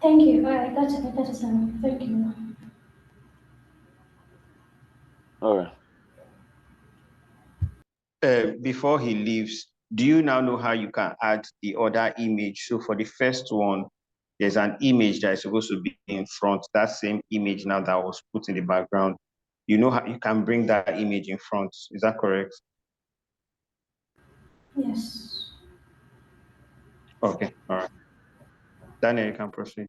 Thank you. I got it. I got it now. Thank you. All right. Before he leaves, do you now know how you can add the other image? So for the first one, there's an image that is supposed to be in front. That same image now that was put in the background, you know how you can bring that image in front. Is that correct? Yes. Okay, all right. Daniel, you can proceed.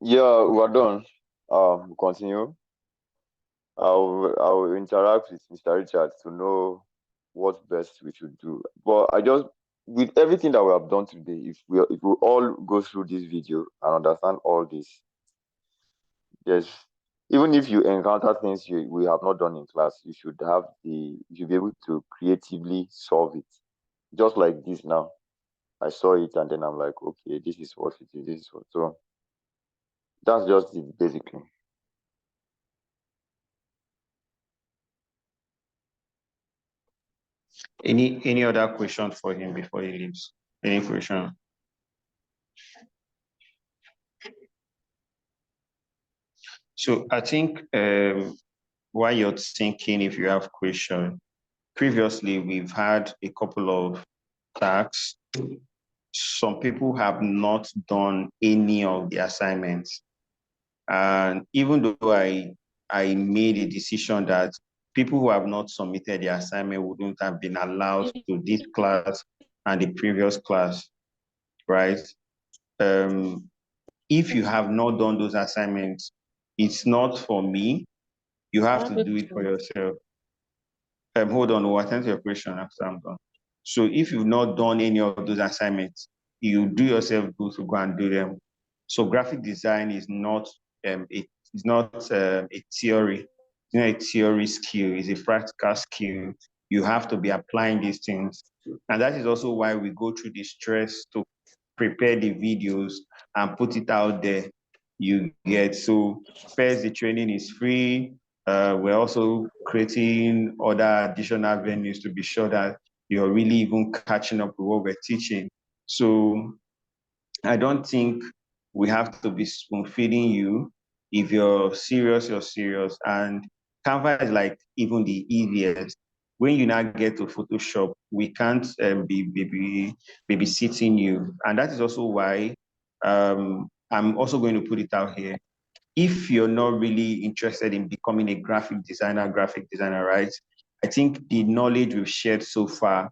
Yeah, we're done. Continue. I'll interact with Mr. Richard to know what best we should do. But with everything that we have done today, if we all go through this video and understand all this, there's even if you encounter things we have not done in class, you should be able to creatively solve it. Just like this now. I saw it and then I'm like, okay, this is what it is, this is what. So that's just it basically. Any other question for him before he leaves? Any question? So I think while you're thinking, if you have question, previously we've had a couple of tasks. Some people have not done any of the assignments. And even though I made a decision that people who have not submitted the assignment wouldn't have been allowed to this class and the previous class, right? If you have not done those assignments, it's not for me. You have to do it for yourself. Hold on, we'll attend to your question after I'm done. So if you've not done any of those assignments, you do yourself good to go and do them. So graphic design is not a theory. It's not a theory skill. It's a practical skill. You have to be applying these things, and that is also why we go through the stress to prepare the videos and put it out there. You get so first the training is free. We're also creating other additional venues to be sure that you're really even catching up with what we're teaching. So I don't think we have to be spoon feeding you. If you're serious, you're serious. And Canva is like even the easiest. When you now get to Photoshop, we can't be babysitting you. And that is also why I'm also going to put it out here. If you're not really interested in becoming a graphic designer, right? I think the knowledge we've shared so far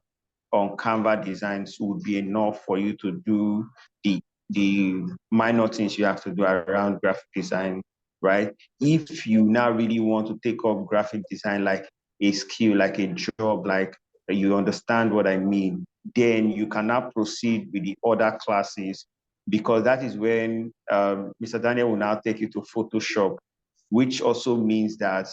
on Canva designs would be enough for you to do the the minor things you have to do around graphic design, right? If you now really want to take up graphic design like a skill, like a job, like you understand what I mean, then you can now proceed with the other classes, because that is when Mr. Daniel will now take you to Photoshop, which also means that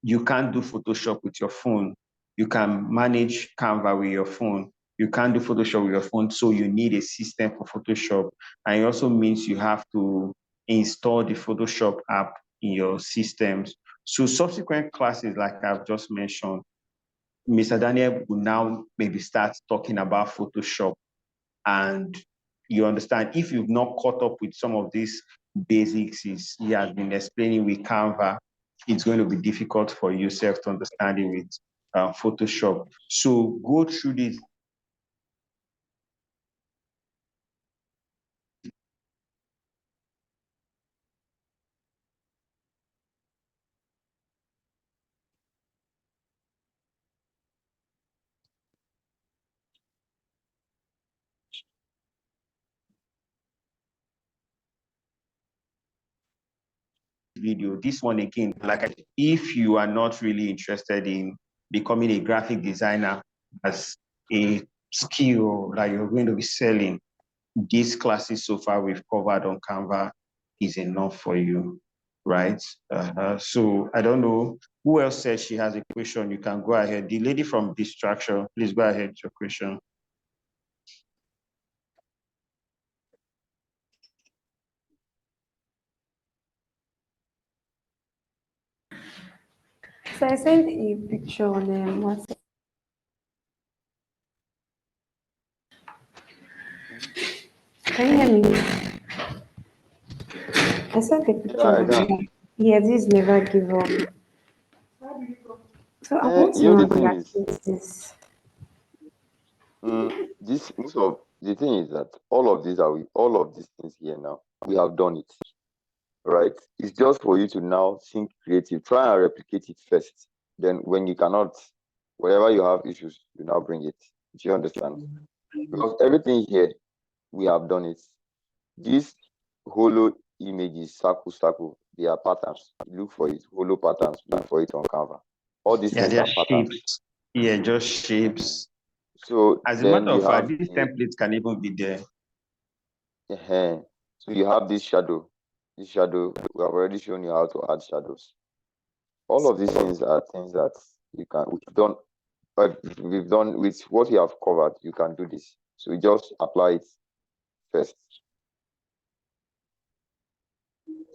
you can't do Photoshop with your phone. You can manage Canva with your phone. You can't do Photoshop with your phone, so you need a system for Photoshop. And it also means you have to install the Photoshop app in your systems. So subsequent classes, like I've just mentioned, Mr. Daniel will now maybe start talking about Photoshop. And you understand, if you've not caught up with some of these basics he has been explaining with Canva, it's going to be difficult for yourself to understand it with Photoshop. So go through this video. This one again, if you are not really interested in becoming a graphic designer as a skill that you're going to be selling, these classes so far we've covered on Canva is enough for you, right? So I don't know who else says she has a question. You can go ahead. The lady from Distraction, please go ahead with your question. So I sent a picture on WhatsApp. Can you hear me? I sent a picture Yeah, I on can. WhatsApp. Yeah, this never give up. So I want to You know, know the how you thing is, access this. this most of the thing is that all of these things here now, we have done it, right? It's just for you to now think creative, try and replicate it first. Then when you cannot, wherever you have issues, you now bring it. Do you understand? Because everything here, we have done it. These hollow images, circle, they are patterns. Look for it, hollow patterns, look for it on Canva. All these Yeah, things they're are patterns. shapes. Yeah, just shapes. So As a then matter you of fact, have these templates can even be there. so you have this shadow. the shadow, we have already shown you how to add shadows. All of these things are things that we've done with what we have covered. You can do this. So we just apply it first.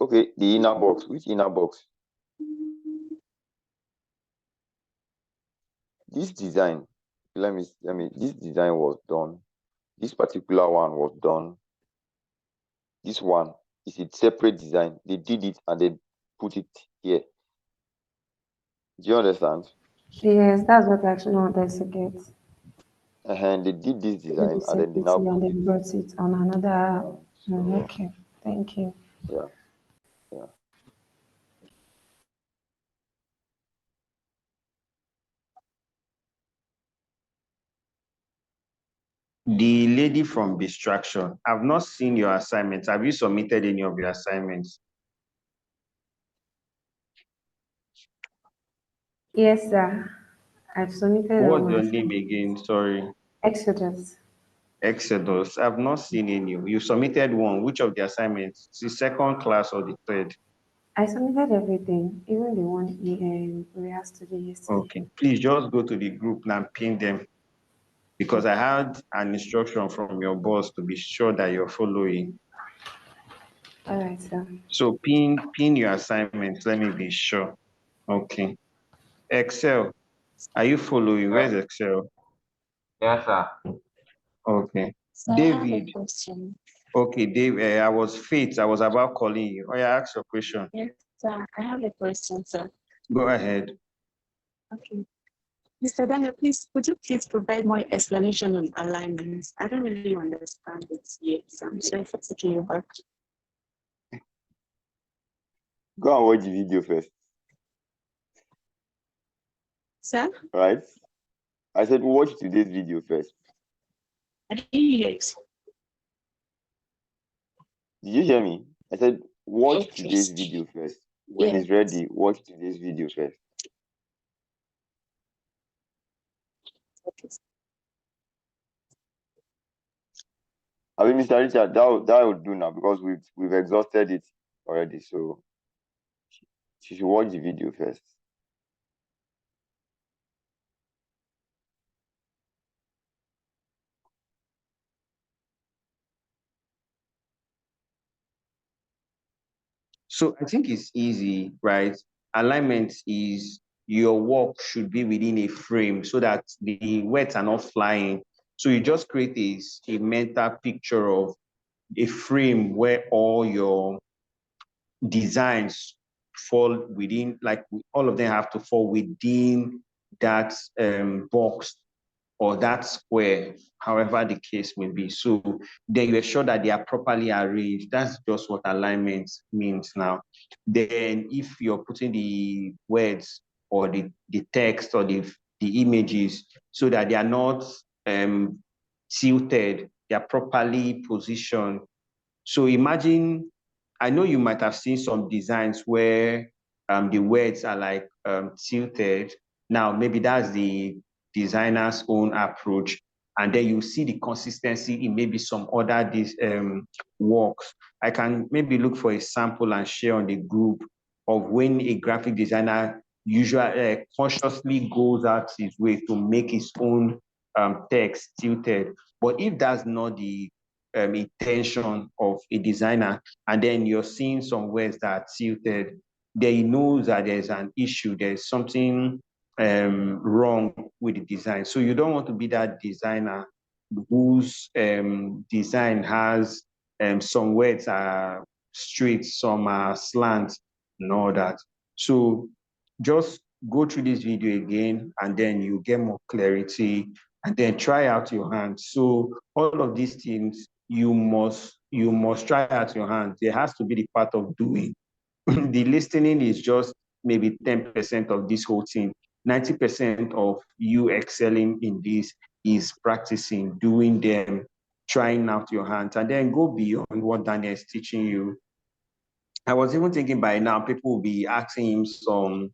Okay, the inner box. Which inner box? This design, this design was done. This particular one was done. This one is a separate design. They did it and they put it here. Do you understand? Yes, that's what I actually wanted to get. And they did this Did design it and then they now separately and put then it. brought it on another. So, Okay, thank you. yeah, yeah. The lady from Distraction, I've not seen your assignments. Have you submitted any of your assignments? Yes, sir. I've submitted all What's my your name again? Sorry. Exodus. Exodus. I've not seen any. You submitted one. Which of the assignments? The second class or the third? I submitted everything, even the one we asked to do yesterday. Okay. Please just go to the group and pin them, because I had an instruction from your boss to be sure that you're following. All right, sir. So pin your assignments. Let me be sure. Okay. Excel. Are you following? Where's Excel? Yes, sir. Okay. So I have a David. question. Okay, Dave. I was Faith. I was about calling you. Oh, yeah, ask your question. Yes, sir. I have a question, sir. Go ahead. Okay. Mr. Daniel, please, could you please provide more explanation on alignments? I don't really understand it yet. So I'm sorry for taking you back. Go and watch the video first. Sir? Right? I said watch today's video first. I didn't hear it. Did you hear me? I said watch Okay. today's video first. When Yes. it's ready, watch today's video first. Okay. I mean, Mr. Richard, that would do now because we've exhausted it already. So you should watch the video first. So I think it's easy, right? Alignment is your work should be within a frame so that the words are not flying. So you just create a mental picture of a frame where all your designs fall within, like all of them have to fall within that box or that square, however the case may be. So then you ensure that they are properly arranged. That's just what alignment means now. Then if you're putting the words or the text or the images so that they are not tilted, they are properly positioned. So imagine, I know you might have seen some designs where the words are like tilted. Now, maybe that's the designer's own approach. And then you see the consistency in maybe some other works. I can maybe look for a sample and share on the group of when a graphic designer usually consciously goes out his way to make his own text tilted. But if that's not the intention of a designer, and then you're seeing some words that are tilted, then he knows that there's an issue, there's something wrong with the design. So you don't want to be that designer whose design has some words are straight, some are slant, and all that. So just go through this video again, and then you get more clarity, and then try out your hand. So all of these things you must try out your hand. There has to be the part of doing. The listening is just maybe 10% of this whole thing. 90% of you excelling in this is practicing, doing them, trying out your hands, and then go beyond what Daniel is teaching you. I was even thinking by now people will be asking him some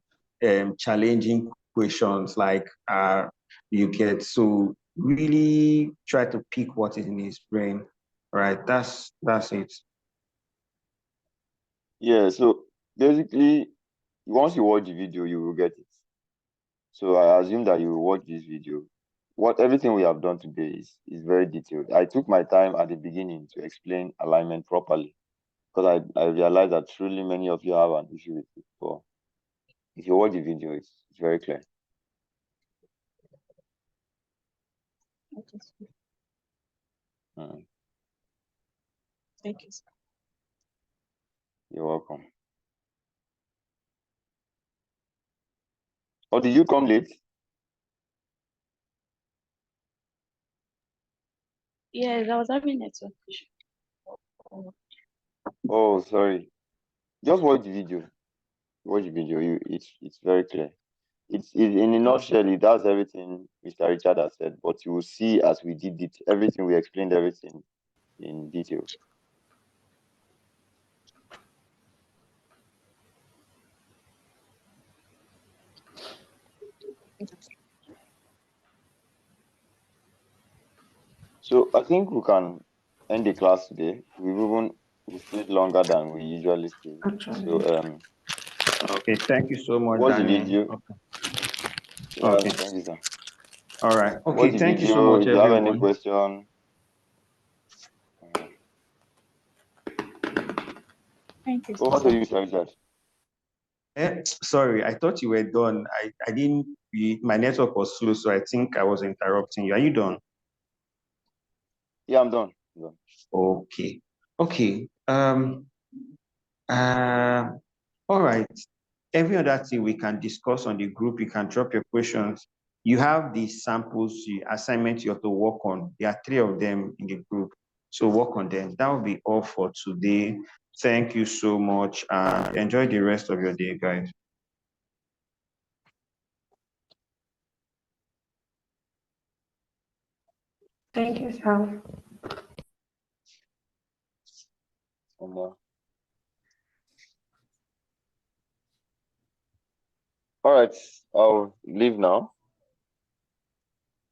challenging questions like you get. So really try to pick what is in his brain. Right. That's it. Yeah, so basically, once you watch the video, you will get it. So I assume that you will watch this video. Everything we have done today is very detailed. I took my time at the beginning to explain alignment properly because I realized that truly many of you have an issue with it. But if you watch the video, it's very clear. Okay, sir. Mm, Thank you, sir. you're welcome. Or did you come late? Yes, I was having network issue. Oh, sorry. Just watch the video. Watch the video. It's very clear. It's in a nutshell, it does everything Mr. Richard has said, but you will see as we did it, everything we explained everything in detail. So I think we can end the class today. We stayed longer than we usually stay. Actually. So Okay, thank you so much, watch the Daniel. video. Okay. Yeah, Okay. thank you, sir. All right. Watch Okay, the thank you so video. much, If you have any everyone. question, Thank you, over to sir. you, Mr. Richard. Sorry, I thought you were done. I didn't. My network was slow, so I think I was interrupting you. Are you done? Yeah, I'm done. Okay. Okay. All right. Every other thing we can discuss on the group, you can drop your questions. You have the samples, the assignments you have to work on. There are 3 of them in the group. So work on them. That will be all for today. Thank you so much and enjoy the rest of your day, guys. Thank you, sir. All right, I'll leave now.